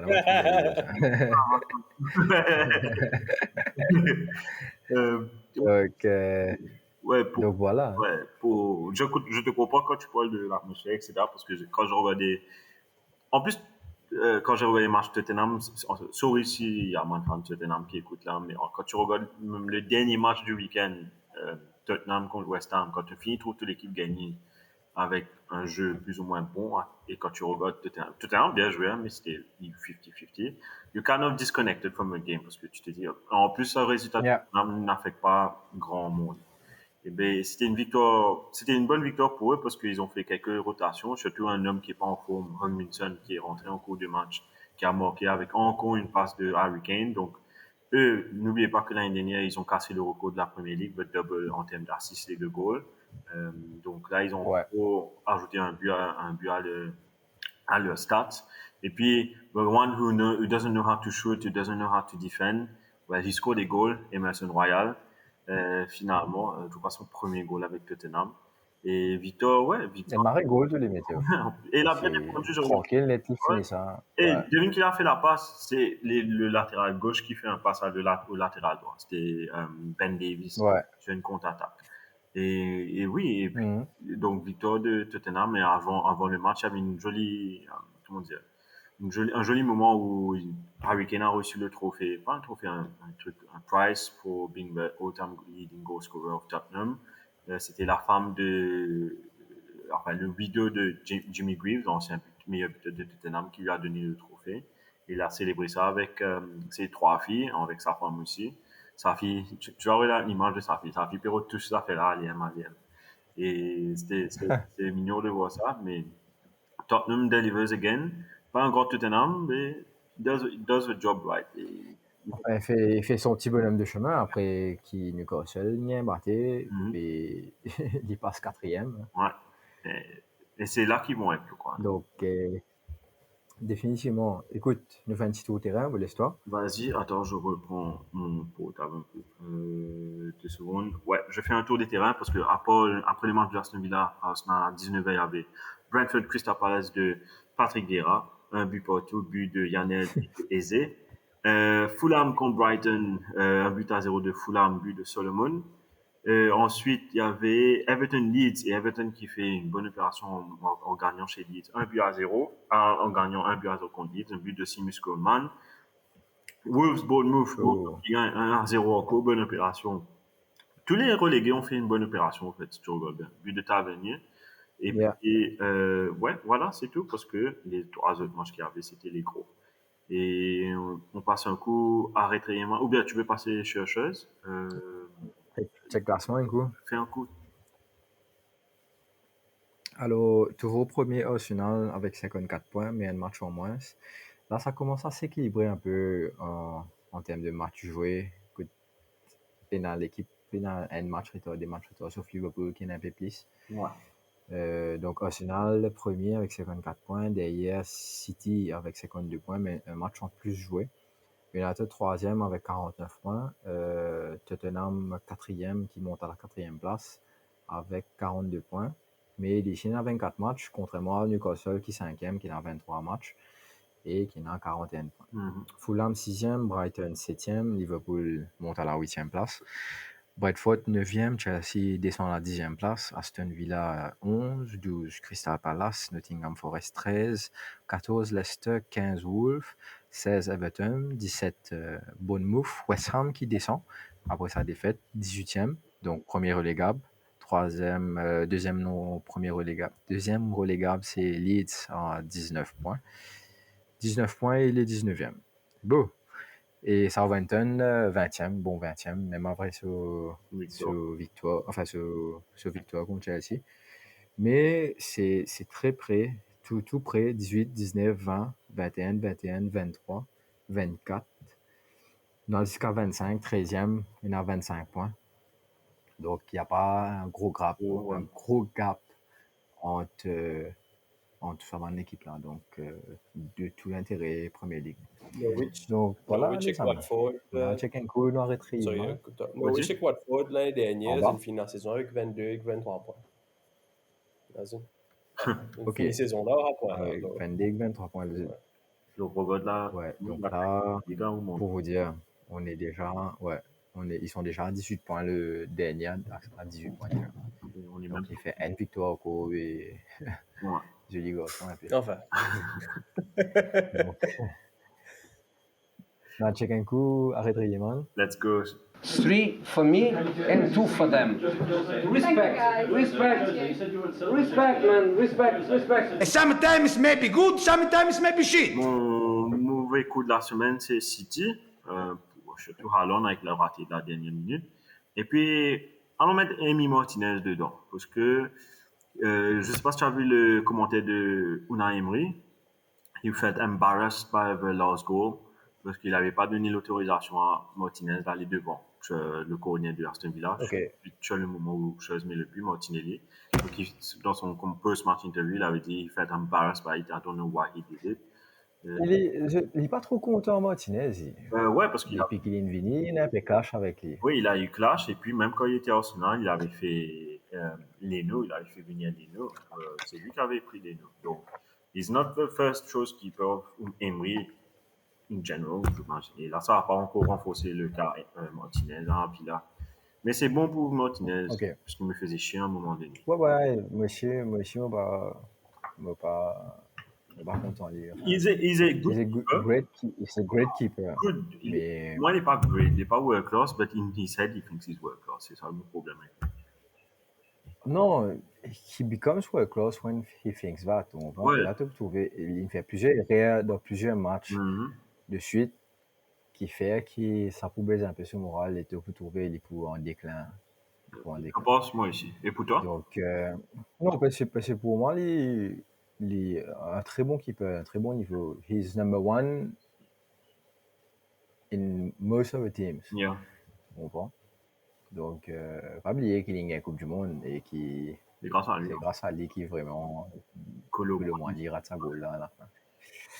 Donc, Ouais, Donc voilà. Ouais, je te comprends quand tu parles de l'atmosphère, etc. Parce que quand je regardais. En plus, quand j'ai regardé le match Tottenham, sorry s'il y a moins de fans de Tottenham qui écoutent là, mais quand tu regardes même le dernier match du week-end, Tottenham contre West Ham, quand tu finis toute l'équipe gagnée avec un jeu plus ou moins bon, hein, et quand tu regardes Tottenham bien joué, hein, mais c'était 50-50, you kind of disconnected from the game parce que tu te dis, en plus, le résultat de Tottenham n'affecte pas grand monde. Eh ben, c'était une bonne victoire pour eux parce qu'ils ont fait quelques rotations, surtout un homme qui est pas en forme, Hung-Min qui est rentré en cours de match, qui a marqué avec encore une passe de Harry Kane. Donc, eux, n'oubliez pas que l'année dernière, ils ont cassé le record de la Premier League, le double en termes d'assists et de goals. Donc là, ils ont ajouté un but à leur stats. Et puis, the one who doesn't know how to shoot, who doesn't know how to defend, well, he scored a goal, Emerson Royal. Finalement, je crois son premier goal avec Tottenham. Et Victor. Et Marek goal de les mettre. Et il a bien répondu. Tranquille, net, il finit ça. Et devine qui a fait la passe, c'est le latéral gauche qui fait un passage au latéral droit. C'était Ben Davies sur une contre-attaque. Et oui, et puis, donc victoire de Tottenham, mais avant le match, il y avait une jolie, comment dire, un joli moment où Harry Kane a reçu le trophée, pas un trophée, un prize for being the all-time leading goal scorer of Tottenham. C'était la femme enfin, le widow de Jimmy Greaves, l'ancien meilleur buteur de Tottenham, qui lui a donné le trophée. Il a célébré ça avec ses 3 filles, avec sa femme aussi. Sa fille, tu vas voir l'image de sa fille Perrault, tout ça fait là, alien. Et c'était mignon de voir ça, mais Tottenham delivers again. Pas un grand Tottenham, mais it does the job right. Il fait son petit bonhomme de chemin après qui Newcastle n'y batté et il passe 4e. Ouais. Et c'est là qu'ils vont être, je crois. Donc, définitivement. Écoute, nous faisons un petit tour au terrain, vous laisse-toi. Vas-y, attends, je reprends mon portable un peu. 2 secondes. Ouais, je fais un tour des terrains parce que après le match de Aston Villa, Arsenal à 19h, il y avait Brentford Crystal Palace de Patrick Vieira, un but partout, but de Yanel Eze. Fulham contre Brighton, un but à 0 de Fulham, but de Solomon. Ensuite, il y avait Everton Leeds et Everton qui fait une bonne opération en gagnant chez Leeds 1 but à 0, en gagnant 1 but à 0 contre Leeds, un but de Seamus Coleman. Wolves Bournemouth, il y a 1 à 0 encore, bonne opération. Tous les relégués ont fait une bonne opération en fait, si tu regardes bien. But de Tavernier. Et puis, ouais, voilà, c'est tout parce que les 3 autres matchs qu'il y avait, c'était les gros. Et on passe un coup à rétréiement. Ou bien tu veux passer chercheuse. Check classement un coup. Fais un coup. Alors, toujours premier au final avec 54 points, mais un match en moins. Là, ça commence à s'équilibrer un peu en termes de matchs joués. L'équipe a un match retard, des matchs retards, sauf Liverpool qui est un peu plus. Ouais. Donc, Arsenal, premier avec 54 points. Derrière, City avec 52 points, mais un match en plus joué. United, troisième avec 49 points. Tottenham, quatrième, qui monte à la 4e place avec 42 points. Mais il a 24 matchs, contrairement à Newcastle qui est 5e, qui a 23 matchs et qui a 41 points. Fulham, 6e, Brighton, 7e, Liverpool monte à la 8e place. Brentford, 9e, Chelsea descend à la 10e place, Aston Villa, 11, 12, Crystal Palace, Nottingham Forest, 13, 14, Leicester, 15, Wolves, 16, Everton, 17, Bournemouth, West Ham qui descend après sa défaite, 18e, donc premier relégable. Deuxième relégable, c'est Leeds à 19 points. 19 points et il est 19e. Beau. Et Southampton, 20e, bon 20e, même après sur victoire contre Chelsea. Mais c'est très près, tout près, 18, 19, 20, 21, 21, 23, 24. Dans jusqu'à 25, 13e, il a 25 points. Donc, il n'y a pas un gros gap entre cette équipe-là. Donc, de tout l'intérêt Premier League. Donc, voilà, les amis. On a check un coup, on a rétréci. Norwich et Watford, l'année dernière, ils ont fini la saison avec 22 et 23 points. Ok. Fini saison là, après. 22 et 23 points. Donc, regarde là. Ouais, donc là, pour vous dire, on est déjà Ils sont déjà à 18 points, le dernier à 18 points déjà. Donc, il fait une victoire au cours et joli garçon un peu. Enfin. Donc, on a check un coup, arrête Riemann. Let's go. 3 for me and 2 for them. Respect, man, respect. Sometimes it may be good, sometimes it may be shit. Mon mauvais coup de la semaine, c'est City. Surtout Haaland avec le raté de la dernière minute. Et puis, allons mettre Emi Martinez dedans. Parce que, je ne sais pas si tu as vu le commentaire de Unai Emery. Il fait embarrassed by the last goal. Parce qu'il n'avait pas donné l'autorisation à Martinez d'aller devant le coordinateur de Aston Villa. Okay. Puis, le moment où Chose met le but, Martinelli. Donc, dans son post-match interview, il avait dit, il fait embarrassed by it. I don't know why he did it. Il n'est pas trop content, Martinez. Ouais, parce qu'il depuis qu'il est venu, il a un peu clash avec lui. Oui, il a eu clash. Et puis, même quand il était à Arsenal, il avait fait Leno. Il avait fait venir Leno. C'est lui qui avait pris Leno. Donc, he's not the first choice keeper of Emery in general, je pense. Et là, ça n'a pas encore renforcé le cas Martinez. Hein, puis là. Mais c'est bon pour Martinez. Okay. Parce qu'il me faisait chier à un moment donné. Ouais, monsieur, m'a pas content de lire. He's a great keeper. Good. Mais... Moi, il n'est pas great. Il n'est pas world class, but in his head, he thinks he's world class. C'est ça le problème. Non, he becomes world class when he thinks that. On va là te trouver. Il fait plusieurs erreurs dans plusieurs matchs de suite qui fait que ça peut baisser un peu son moral et te peut trouver il est en déclin. Je pense moi aussi. Et pour toi? Donc, non, parce que pour moi, il est un très bon keeper, un très bon niveau. He's number one in most of the teams. Yeah. On comprend. Donc, pas oublier qu'il y a une Coupe du Monde et qui c'est grâce à lui qui vraiment le moins il rate sa goal là à la fin.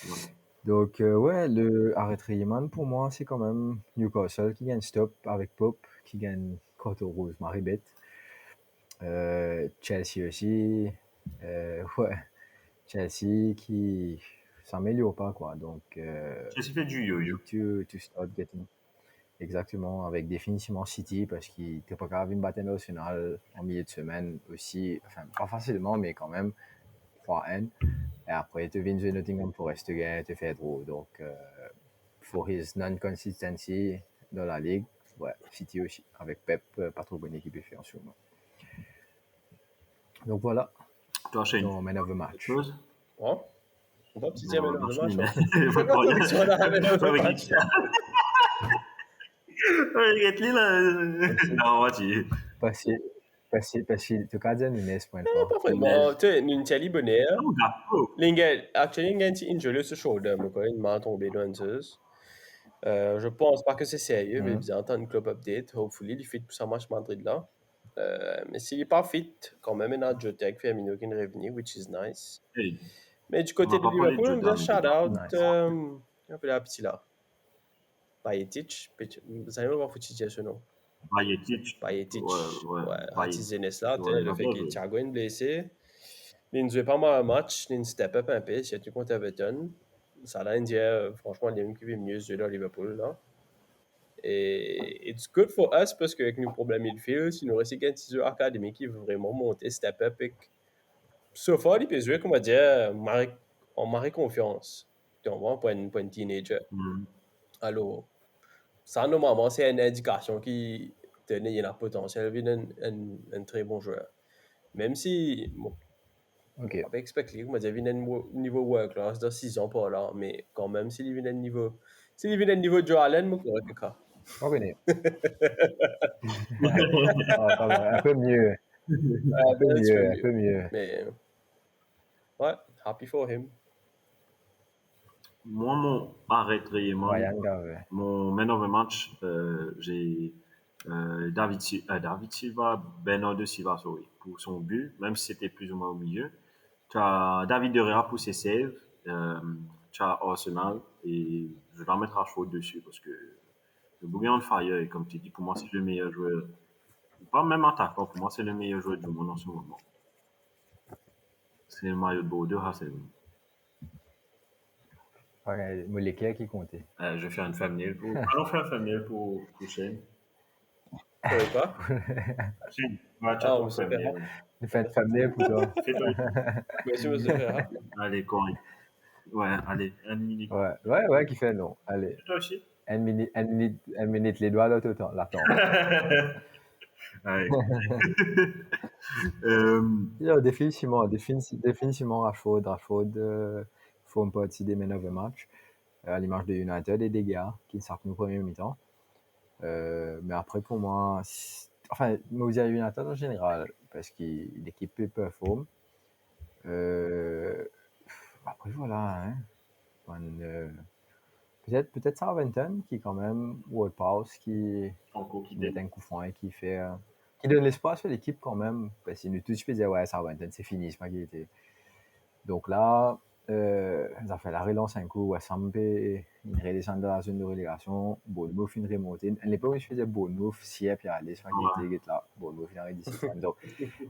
Ouais. Donc, ouais, le arrêt Riemann pour moi, c'est quand même Newcastle qui gagne stop avec Pope, qui gagne carton rouge, Marie bête. Chelsea aussi, ouais, Chelsea qui s'améliore pas quoi. Donc, Chelsea fait du yo-yo. To start getting. Exactement, avec définitivement City, parce qu'il n'était pas capable de battre national en milieu de semaine aussi, enfin pas facilement, mais quand même 3-1. Et après, tu viens de Nottingham Forest, tu fais trop. Donc, for his non-consistency dans la ligue, ouais, City aussi, avec Pep, pas trop bonne équipe fait en ce moment. Donc voilà, ton man of the match. Ouais. On va petit man of the match. Non, vas-y. Parce que Kadia Nunes point fort. Pas vraiment. Tu sais, une Chali bonnet. Actually, il y a un injury sur le shoulder, mais quand il m'a tombé dans je pense pas que c'est sérieux, mais bien entendre une club update. Hopefully, il fit pour sa match Madrid là. Mais s'il n'est pas fit, quand même, il a un Jotec Firmino qui est revenu, which is nice. Mais du côté de Liverpool, on a shout out un peu la petite là. Bayetic, vous savez pas foutu ce nom. Bayetic. Ouais. Artizenes là, le fait que Thiago est blessé. Il ne jouait pas mal un match, il step up un peu, c'est contre Everton. Ça a l'air, franchement, il y a une qui veut mieux jouer là, Liverpool là. Et it's good for us parce qu'avec nos problèmes midfield, il nous reste qu'un petit jeu académique qui veut vraiment monter, step up. Et so far, il peut jouer, comme on dit, en marée confiance. Tu vois, pour un teenager. Alors, ça, normalement, c'est une indication qui donne qu'il y a un potentiel d'un très bon joueur. Même si, bon, on peut expliquer, comme on dit, il vient un niveau world class de 6 ans par là, mais quand même, s'il vient un niveau de Joe Allen, je crois que ça. On connaît. Un peu mieux. Un peu mieux. Mais, ouais, happy for him. Moi, mon arrêt Riemann, mon man of the match, j'ai David Silva, Bernardo Silva, sorry, pour son but, même si c'était plus ou moins au milieu. Tu as David De Gea pour ses saves, tu as Arsenal, et je vais mettre Rashford dessus parce que le bouillon on fire, et comme tu dis, pour moi, c'est le meilleur joueur. Pas même attaquant, pour moi, c'est le meilleur joueur du monde en ce moment. C'est le maillot de Bordeaux, c'est Moléculaire qui comptait. Je vais faire une thumbnail pour. Allons faire un thumbnail pour Shane. savez pas? Ah, monsieur Ferrat. Il fait une thumbnail pour toi. Monsieur Ferrat. Allez, correct. Ouais, allez, 1 minute. Ouais, qui fait non. Allez. Toi aussi? 1 minute, les doigts là tout le temps. L'attends. Allez. Définitivement, Rashford forme partie des men of the match, à l'image de United et des gars qui sortent au premier mi-temps. Mais après, pour moi, enfin, moi, vous avez United en général, parce que l'équipe peut performer. Après, voilà, hein. Peut-être Southampton, qui quand même, Ward Prowse, qui met un coup franc et qui fait. Qui donne l'espace à l'équipe quand même, parce que nous tous, je peux dire, ouais, Southampton, c'est fini, c'est pas qu'il était. Donc là, ça fait la relance un coup, West Ham une redescend dans la zone de relégation, Bournemouth une remontée. À l'époque, je faisais Bournemouth, Sierre, puis aller, c'est pas qu'il était là, Bournemouth une redescend. Donc,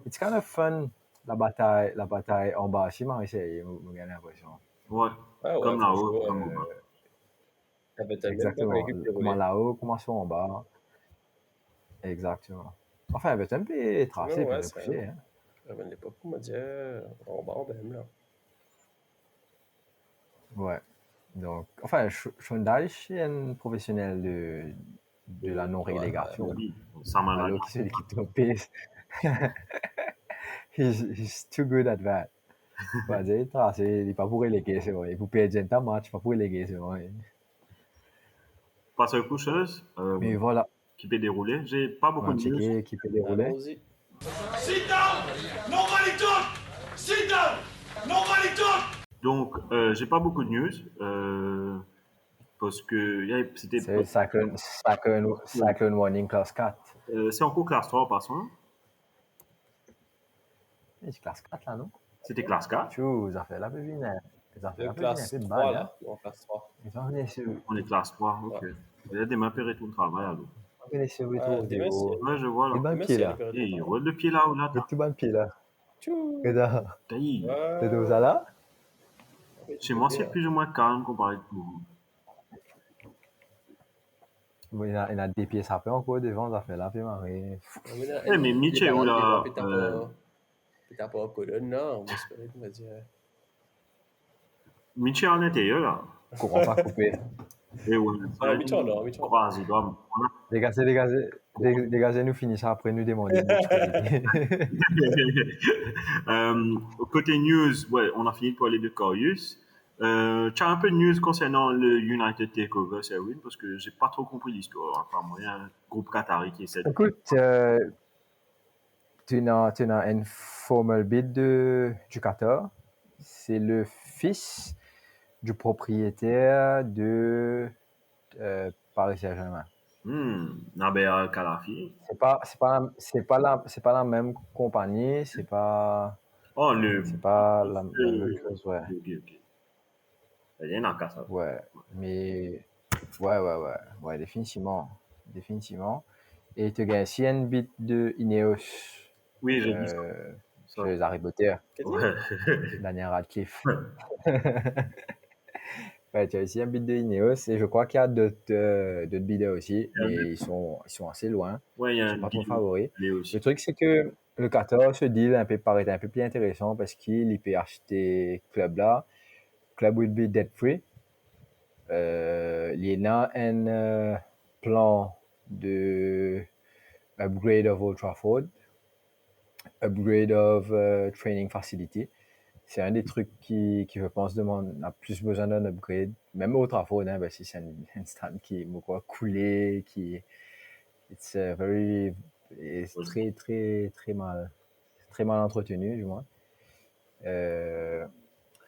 it's kind of fun, la bataille en bas, si moi, j'ai l'impression. Ouais, comme là-haut, comme au bas. Exactement, comment là-haut, comment soit en bas. Exactement. Enfin, Everton peut tracer, peut pousser. Hein. À l'époque, on m'a dit, en bas, même là. Ouais. Donc, enfin, Shondash est un professionnel de la non-relégation. Alors qu'il c'est l'équipe de PS. He's too good at that. On va dire, il n'est pas pour reléguer, c'est vrai. Pour perdre un match, pas pour reléguer, c'est vrai. Passe aux coucheuses. Mais voilà. Qui peut dérouler. J'ai pas beaucoup de news. Qui peut dérouler. Allons-y. Sit down! Nobody talk! Sit down! Nobody talk! Donc, j'ai pas beaucoup de news. Parce que c'était. C'est Cyclone Warning Class 4. C'est en cours classe 3 par son. C'est classe 4 là, non? C'était classe 4. Chou, ça fait la bébine. Ça fait la classe 3 là. Non, classe 3. On est classe 3, ok. Il y a des mains et tout le travail alors. Ouais, je vois là. Et ben pied là. Et roule le pied là ou là. Le tout bon pied là. Tchou. Regarde. Taï. C'est tout ça là? Chez moi, c'est plus ou moins calme comparé à vous. Il y a des pieds sapés encore devant, ça fait la puis marrer. Mais Michel ou là. T'as pas colonne là, on espérait qu'on va dire. Michel à l'intérieur là. Courant pas coupé. Et ouais. Michel là. Croise, il doit. Dégagez, nous finissons après nous demander. Côté news, ouais, on a fini de parler de Corius. Tu as un peu de news concernant le United Takeover, Selwyn, parce que j'ai pas trop compris l'histoire. Enfin, moi, il y a un groupe qatari qui essaie de. Écoute, tu as un formal bid du Qatar. C'est le fils du propriétaire de Paris Saint-Germain. Naber Khelaïfi. C'est pas la même compagnie, c'est pas. Oh, c'est pas la même chose, ouais. Ok. Il y en a qu'à ça. Ouais, mais ouais, définitivement. Et tu gagnes si un bit de Ineos. Oui, j'ai vu ça. Sur les Harry Potter. Ouais. Daniel Radcliffe. Ouais, tu as aussi un bid de Ineos et je crois qu'il y a d'autres bidders aussi, mais ils sont assez loin. Ouais, il y a ils sont pas trop favoris. Le truc, c'est que le 14, ce deal paraît un peu plus intéressant parce qu'il peut acheter club là. Club will be debt free. Il y a un plan de upgrade of Old Trafford, upgrade of training facility. C'est un des trucs qui je pense, a plus besoin d'un upgrade. Même au Trafford, hein, parce que c'est un stade qui est coulé, qui est très mal entretenu, du moins.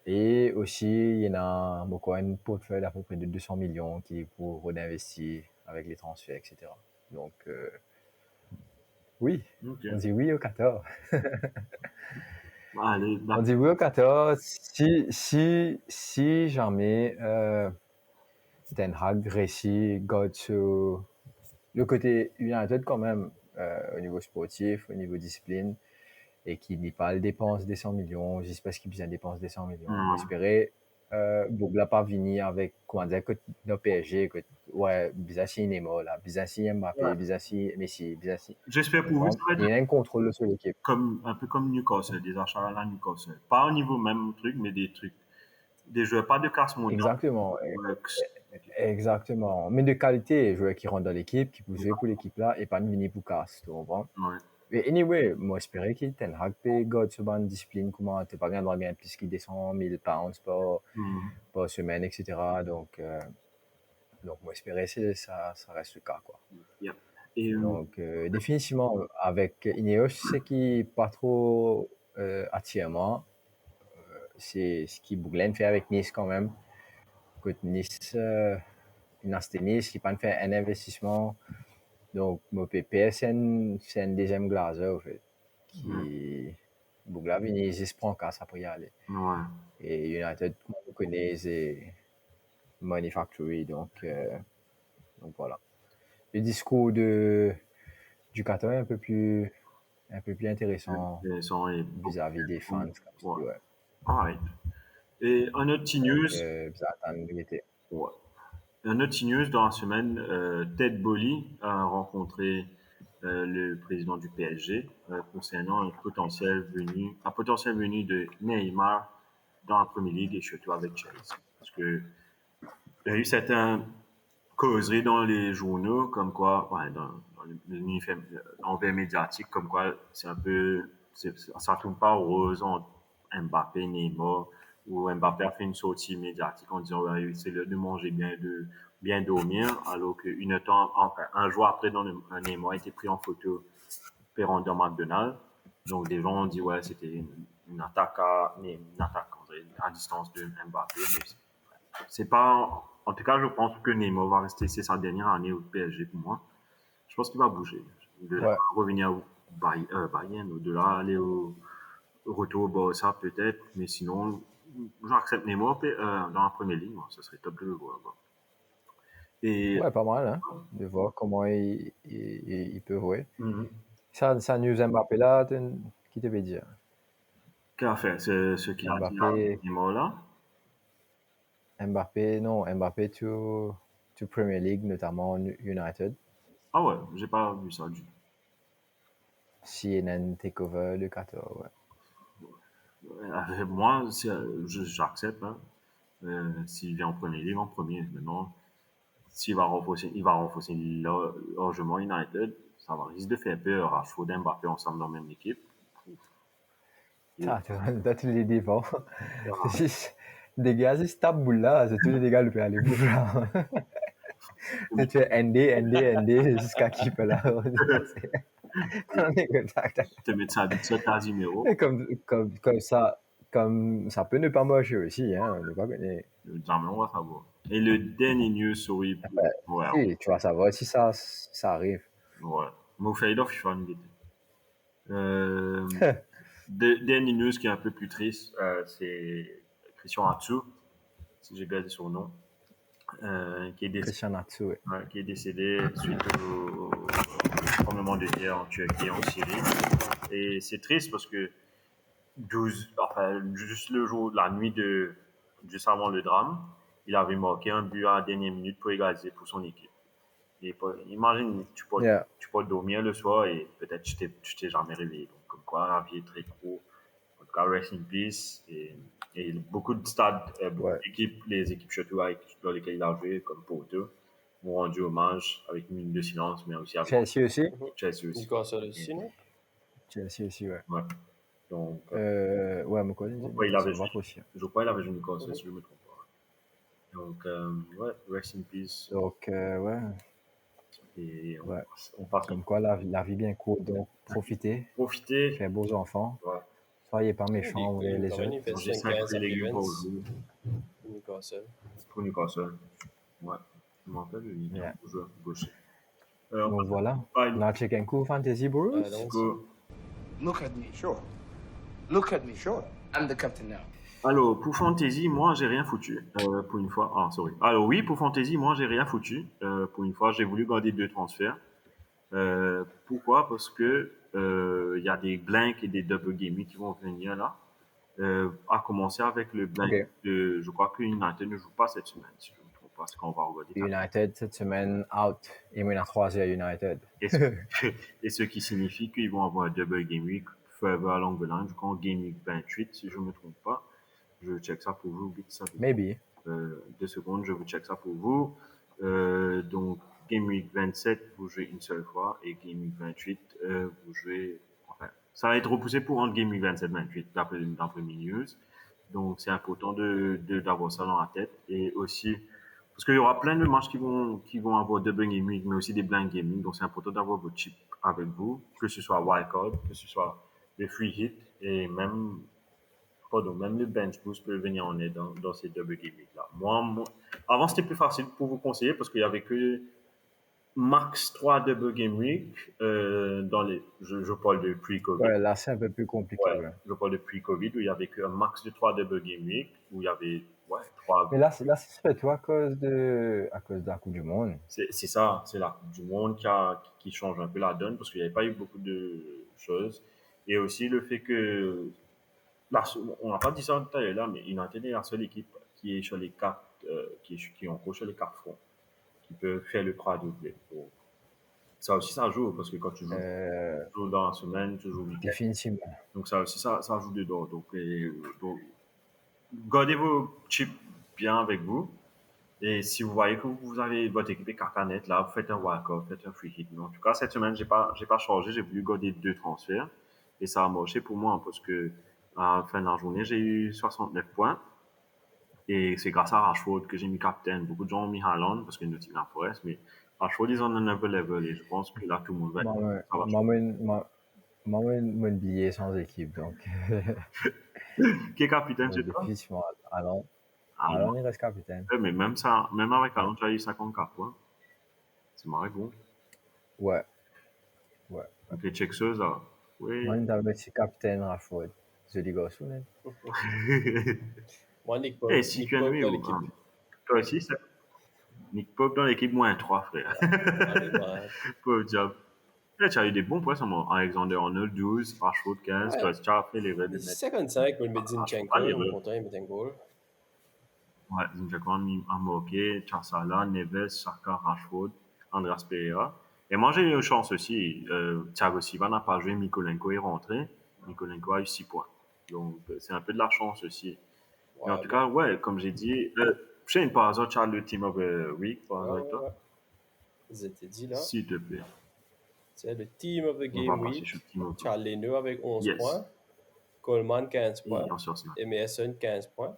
Et aussi, il y en a un portefeuille d'à peu près de 200 millions qui est pour redinvestir avec les transferts, etc. Donc, oui, okay. On dit oui au 14. Allez, on dit oui au 14. Si jamais Ten Hag réussit sur le côté United quand même, au niveau sportif, au niveau discipline, et qu'il n'y pas les dépenses des 100 millions, j'espère qu'il bien dépense des 100 millions. J'espérais Bougla pas venir avec, comment dire, que dans PSG, que, ouais, Bizassi Neymar, là, Bizassi Mbappé, Ouais. Bizassi Messi, Bizassi. J'espère pour vous, ça va Il y être a un contrôle sur l'équipe. un peu comme Newcastle, des achats à la Newcastle. Pas au niveau même truc, mais des trucs. Des joueurs, pas de classe mondiale. Exactement. Ouais, Exactement. Mais de qualité, joueurs qui rentrent dans l'équipe, qui peuvent jouer pour l'équipe là, et pas de venir pour casse, tu comprends? ouais. Mais anyway, moi, j'espérais qu'il Ten Hag paye God sur une discipline, comment t'es pas bien droit bien, puisqu'il descend 1000 pounds par semaine, etc. Donc, moi, j'espérais que ça reste le cas, quoi. Yeah. Et, Donc, définitivement, avec Ineos, c'est qui n'est pas trop attirant. C'est ce qui Bouglen fait avec Nice quand même. Côté Nice, Nice qui pas fait un investissement. Donc, mon PP, c'est un deuxième glazer, en fait, qui, Bougla, il se prend casse après y aller. ouais. Et United, comme on connaît, c'est Money Factory, donc voilà. Le discours du Qatar est un peu plus intéressant Intéressant et vis-à-vis des fans. Ouais. Ouais. Alright. Et un autre petit news. Ouais. Un autre news dans la semaine, Ted Bolly a rencontré le président du PSG concernant un potentiel venue de Neymar dans la Premier League et surtout avec Chelsea. Parce que il y a eu certaines causeries dans les journaux, comme quoi, ouais, dans l'envers médiatique, comme quoi c'est un peu, ça tourne pas rose entre Mbappé, Neymar, où Mbappé a fait une sortie médiatique en disant ouais, c'est l'heure de manger bien, de bien dormir, alors un jour après, un Neymar a été pris en photo dans McDonald's. Donc des gens ont dit ouais, c'était une attaque à distance de Mbappé, mais c'est pas. En tout cas, je pense que Neymar va rester. C'est sa dernière année au PSG pour moi. Je pense qu'il va bouger. De là, revenir au Bayern, de-là, aller au retour au Barça peut-être. Mais sinon, j'accepte Neymar dans la première ligne. Ce serait top de le voir. Et, ouais, pas mal, hein, de voir comment il peut jouer. Ça news Mbappé là, qui te veut dire? Qu'a fait ce qu'il a dit à Neymar là? Mbappé to Premier League, notamment United. Ah ouais, j'ai pas vu ça du tout. CNN takeover le 14, ouais. Moi, j'accepte. Hein. S'il vient en Premier League, en premier. Maintenant, s'il va renforcer, largement United, ça va risque de faire peur à Rashford et Mbappé ensemble dans la même équipe. Toi, tu les défends. Des gars, c'est cette boule-là, c'est tous les dégâts, le peut aller bouffer. Tu fais ND, jusqu'à qui peut là. Te mettre ça vite, ça, Casimiro. Comme ça peut ne pas marcher aussi, hein, on ne pas connaître. Jamais on va savoir. Et le dernier news sur ouais, si, tu vas savoir si ça arrive. Ouais. Mais vous faites FIFA dernier news qui est un peu plus triste, c'est Christian Atsu, si j'ai gardé son nom, qui est décédé suite au tremblement de terre en Turquie, en Syrie. Et c'est triste parce que juste la nuit juste avant le drame, il avait marqué un but à la dernière minute pour égaliser pour son équipe. Et imagine, tu peux dormir le soir et peut-être tu t'es jamais réveillé. Donc, comme quoi, la vie est très courte. En tout cas, rest in peace. Et beaucoup de stades, d'équipes, les équipes surtout dans lesquelles il a joué, comme Porto, m'ont rendu hommage avec une minute de silence, mais aussi avec Chelsea aussi. Chelsea aussi. Newcastle aussi, non? Chelsea aussi, ouais. Ouais. Donc, ouais, mon collègue. Je crois qu'il avait joué Newcastle, si je ne me trompe pas. Donc, ouais, rest in peace. Donc, ouais. Et ouais. On passe comme quoi, la vie bien courte, donc profitez. Faire beaux enfants. Ouais. Soyez pas méchants, les autres. J'ai 5 légumes par jour. Pour Newcastle. Ouais. Je m'en rappelle, il est gaucher. Donc voilà. On a checké un coup Fantasy Bros. Look at me, sure. Look at me, sure. I'm the captain now. Alors, pour Fantasy, moi, j'ai rien foutu. Pour une fois. Ah, sorry. Alors, oui, pour Fantasy, moi, j'ai rien foutu. Pour une fois, j'ai voulu garder 2 transferts. Pourquoi? Parce que il y a des blanks et des double gaming qui vont venir là. à commencer avec le blind. Ok. Je crois que United ne joue pas cette semaine, si je ne me trompe pas, c'est qu'on va regarder. United, cette semaine, out. Et moi, il y a 3 à United. Et ce qui signifie qu'ils vont avoir un double game week further along the line, je crois en game week 28, si je ne me trompe pas. Je check ça pour vous, vite ça. Maybe. 2 secondes, je vous check ça pour vous. Donc, Game Week 27, vous jouez une seule fois, et Game Week 28, vous jouez... Enfin, ça va être repoussé pour entre Game Week 27-28, d'après mes news. Donc, c'est important d'avoir ça dans la tête. Et aussi, parce qu'il y aura plein de matchs qui vont avoir double Game Week, mais aussi des blind Game Week. Donc, c'est important d'avoir vos chips avec vous, que ce soit wildcard, que ce soit les free hits, et même le bench boost peut venir en aide dans ces double game week-là. Avant, c'était plus facile pour vous conseiller parce qu'il y avait que max 3 double game week je parle de pre-COVID. Ouais, là, c'est un peu plus compliqué. Ouais. Je parle de pre-COVID où il y avait qu'un max de 3 double game week où il y avait 3. Mais là, c'est fait, toi, à cause de la Coupe du Monde. C'est ça, c'est la Coupe du Monde qui change un peu la donne parce qu'il n'y avait pas eu beaucoup de choses. Et aussi le fait que on n'a pas dit ça tout à l'heure, mais United est la seule équipe qui est sur les 4, qui est encore sur les 4 fronts, qui peut faire le quadruplé. Ça aussi, ça joue, parce que quand tu joues dans la semaine, tu joues le week-end. Définitivement. Donc ça aussi, ça joue dedans. Donc, gardez vos chips bien avec vous. Et si vous voyez que vous avez votre équipe est carcanette, là, vous faites un wildcard, faites un free hit. Mais en tout cas, cette semaine, j'ai pas changé, j'ai voulu garder 2 transferts. Et ça a marché pour moi, parce que à la fin de la journée, j'ai eu 69 points. Et c'est grâce à Rashford que j'ai mis capitaine. Beaucoup de gens ont mis Haaland parce que Nottingham Forest, mais Rashford, ils ont un nouveau level et je pense que là, tout le monde va être. Moi, mon billet sans équipe, donc. Qui est capitaine, c'est toi? Effectivement, Haaland, il reste capitaine. Mais même avec Haaland, tu as eu 54 points. C'est marré bon. Ouais. Donc les Tchèques, là. Oui. Moi, il a capitaine Rashford. Je dis go soon. Moi, Nick Pope. Et si tu as mis toi aussi, ça. Nick Pope dans l'équipe moins 3, frère. Pauvre job. Là, tu as eu des bons points, Alexander Arnold 12, Rashford 15, tu as fait les vrais de mettre. 55, mais Zinchenko, on content, il met un goal. Ouais, Zinchenko a marqué, Charsala, Neves, Saka, Rashford, Andreas Pereira. Et moi, j'ai eu une chance aussi. Thiago Silva n'a pas joué, Mikolenko est rentré. Mikolenko a eu 6 points. Donc, c'est un peu de la chance aussi. Ouais, mais en tout cas, ouais, comme j'ai dit, Shane, par hasard, tu as le Team of the Week, par hasard, toi? C'était dit là. S'il te plaît. C'est le Team of the Game Week. Tu as Leno avec 11 points. Coleman, 15 points. Emerson, 15 points.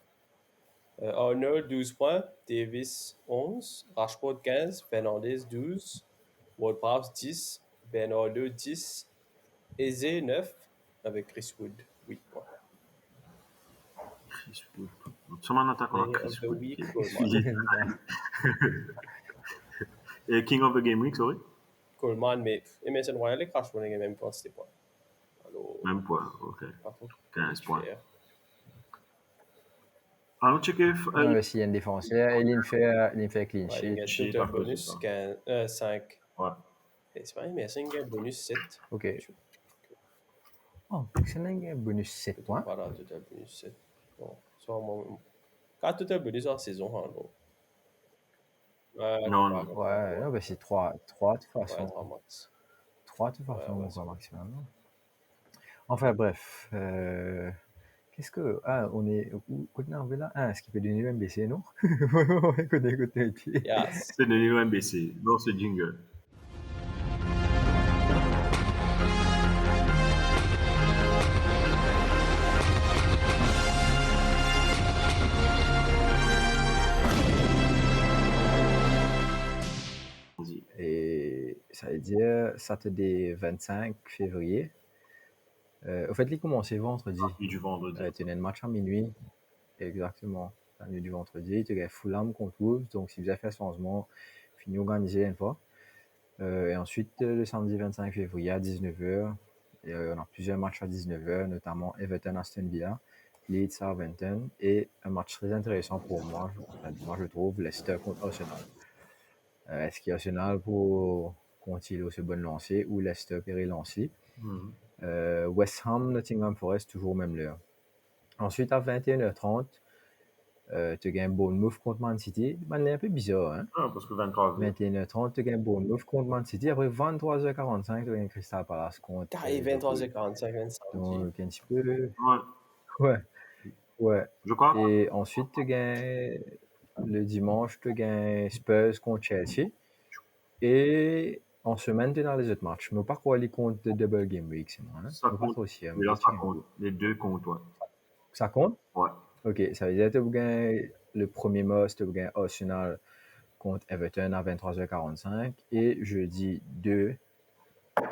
Arnold, 12 points. Davis, 11. Rashford, 15. Fernandez, 12. Ward-Prowse, 10. Bernardo, 10. Eze, 9. Avec Chris Wood, 8 points. Chris Wood. Sûrement un attaquant à Chris Wood. Et King of the Game Week, sorry? Coleman, mais Emerson Royal et Rashford ont même quantité de points. Alors, même point, ok. 15 points. Alors, checker. S'il y a une défenseur, il fait clean sheet. Il y a un bonus 5. Ouais. C'est vrai, mais il y a un bonus 7. Ok. Oh, c'est un bonus 7 points. Voilà, total bonus 7. Bon, quand total bonus en saison, alors. Non. Ouais, c'est 3 de toute façon. Ouais, 3 max. 3 de toute façon, c'est maximum. Enfin, bref. Qu'est-ce que. Ah, on est. Là. Ah, est-ce qu'il peut donner l'MBC, non? Écoutez. Yes. C'est donner l'MBC dans ce jingle. Et ça veut dire Saturday 25 février. Au fait, il commence vendredi. Du vendredi. Tu as un match à minuit. Exactement. La nuit du vendredi. Tu as Fulham contre Wolves. Donc, si vous avez fait ce changement, fini organisé une fois. Et ensuite, le samedi 25 février à 19h, on a plusieurs matchs à 19h, notamment Everton-Aston Villa, Leeds-Southampton et un match très intéressant pour moi, je trouve, Leicester contre Arsenal. Est-ce qu'il y a Arsenal pour continuer ce bon lancer ou Leicester pour relancer? West Ham, Nottingham Forest, toujours même l'heure. Ensuite, à 21h30, tu gagnes Bournemouth contre Man City. C'est un peu bizarre, hein? Ah, parce que 23 21h30, tu gagnes Bournemouth contre Man City. Après 23h45, tu gagnes Crystal Palace contre. 23h45, donc, un petit peu. Ouais. Ouais. Je crois. Et ensuite, tu gagnes le dimanche, tu gagnes Spurs contre Chelsea. Et en semaine, tu es dans les autres matchs. Mais pas quoi les comptes de Double Game Week, c'est moi. Hein? Ça compte. Aussi, mais là, ça compte. Les deux comptent, ouais. Ça compte? Ouais. Ok, ça veut dire que tu gagnes le premier match, tu gagnes Arsenal contre Everton à 23h45. Et jeudi 2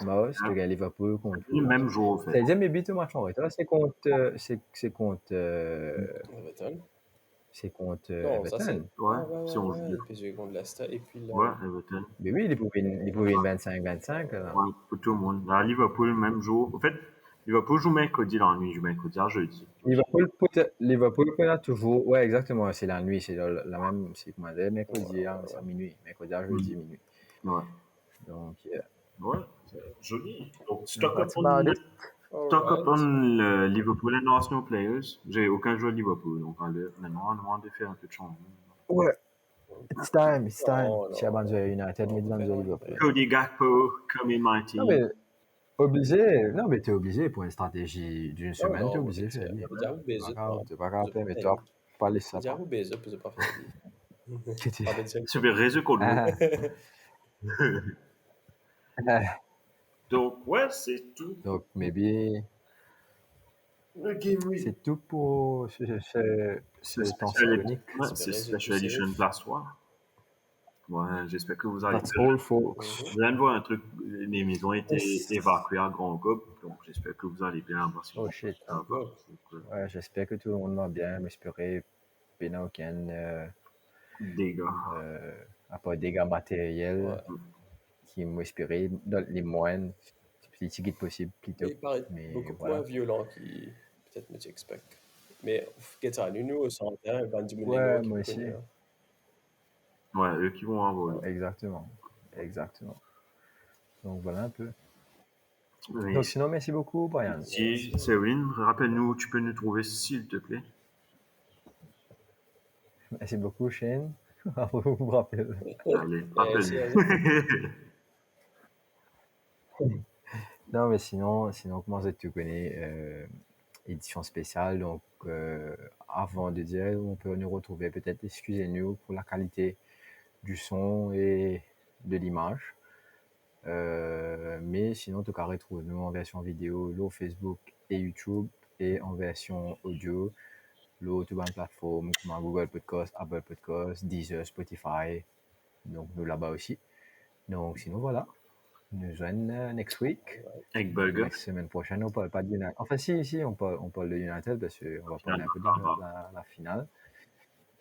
match, tu gagnes Liverpool contre. Le même jour, en fait. Ça veut dire mes buts au match en retard, c'est contre. C'est contre. Everton. C'est contre Non, Everton. ça c'est. Ouais, si on joue. PSG contre Leicester et puis là. Ouais, Everton. Mais oui, il pouvait une 25-25. Ouais, pour tout le monde. À Liverpool, même jour. En fait, Liverpool joue mercredi la nuit, joue mercredi à jeudi. Liverpool peut toujours. Ouais, exactement. C'est la nuit. C'est la même. C'est comment dire, mercredi à minuit. Mercredi à jeudi, minuit. Ouais. Donc, ouais, c'est joli. Donc, stock up on le Liverpool and Arsenal players. J'ai aucun joueur de Liverpool. Donc, maintenant, on demande de faire un peu de changement. Ouais. It's time. Si Abanza United, mais Abanza Liverpool. Cody Gakpo, come in my team. Non, mais obligé. Non, mais t'es obligé pour une stratégie d'une semaine, t'es obligé. Tu pas capable, mais toi, pas les ça. Tu as baiser pour pas faire. Tu veux résoudre contre Donc, ouais, c'est tout. Donc, maybe. C'est tout pour ce temps synchronique. C'est Special Edition Class 3. Ouais, j'espère que vous allez. That's all, folks. Je viens de voir un truc, les maisons ont été évacuées à Grand Gob, donc j'espère que vous allez bien. Oh shit. Ouais, j'espère que tout le monde va bien, mais j'espérais qu'il n'y ait aucun dégâts. À part dégâts matériels qui m'espéraient dans les moindres petits guides possibles plutôt. Il paraît beaucoup moins violent qui peut-être me expecte. Mais nous au centre, ouais, moi aussi. Ouais, eux qui vont avoir. Exactement. Donc voilà un peu. Oui. Donc sinon, merci beaucoup, Brian. Si, Céline, rappelle-nous, tu peux nous trouver s'il te plaît. Merci beaucoup, Shane. Vous me rappelez. Allez, rappelle-nous. Non, mais sinon, comment tu connais édition spéciale. Donc, avant de dire, on peut nous retrouver, peut-être excusez-nous pour la qualité du son et de l'image. Mais sinon, en tout cas, retrouve-nous en version vidéo, sur Facebook et YouTube, et en version audio, sur toutes les plateformes comme Google Podcast, Apple Podcast, Deezer, Spotify. Donc, nous là-bas aussi. Donc, sinon, voilà. Nous joignons next week. Avec Burger. La semaine prochaine, on parle pas de United. Enfin, si, on parle de United parce qu'on va parler un peu de la finale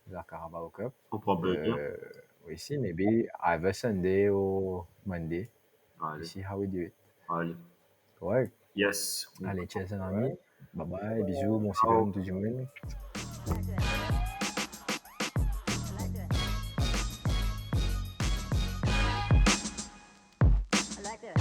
de la Carabao Cup. On prend Burger. Oui, si, maybe either Sunday or Monday. Allez. See how we do it. Allez. Ouais. Yes. Allez, ciao, un ami. Bye bye, bisous, bon ciao tout le monde. I like that.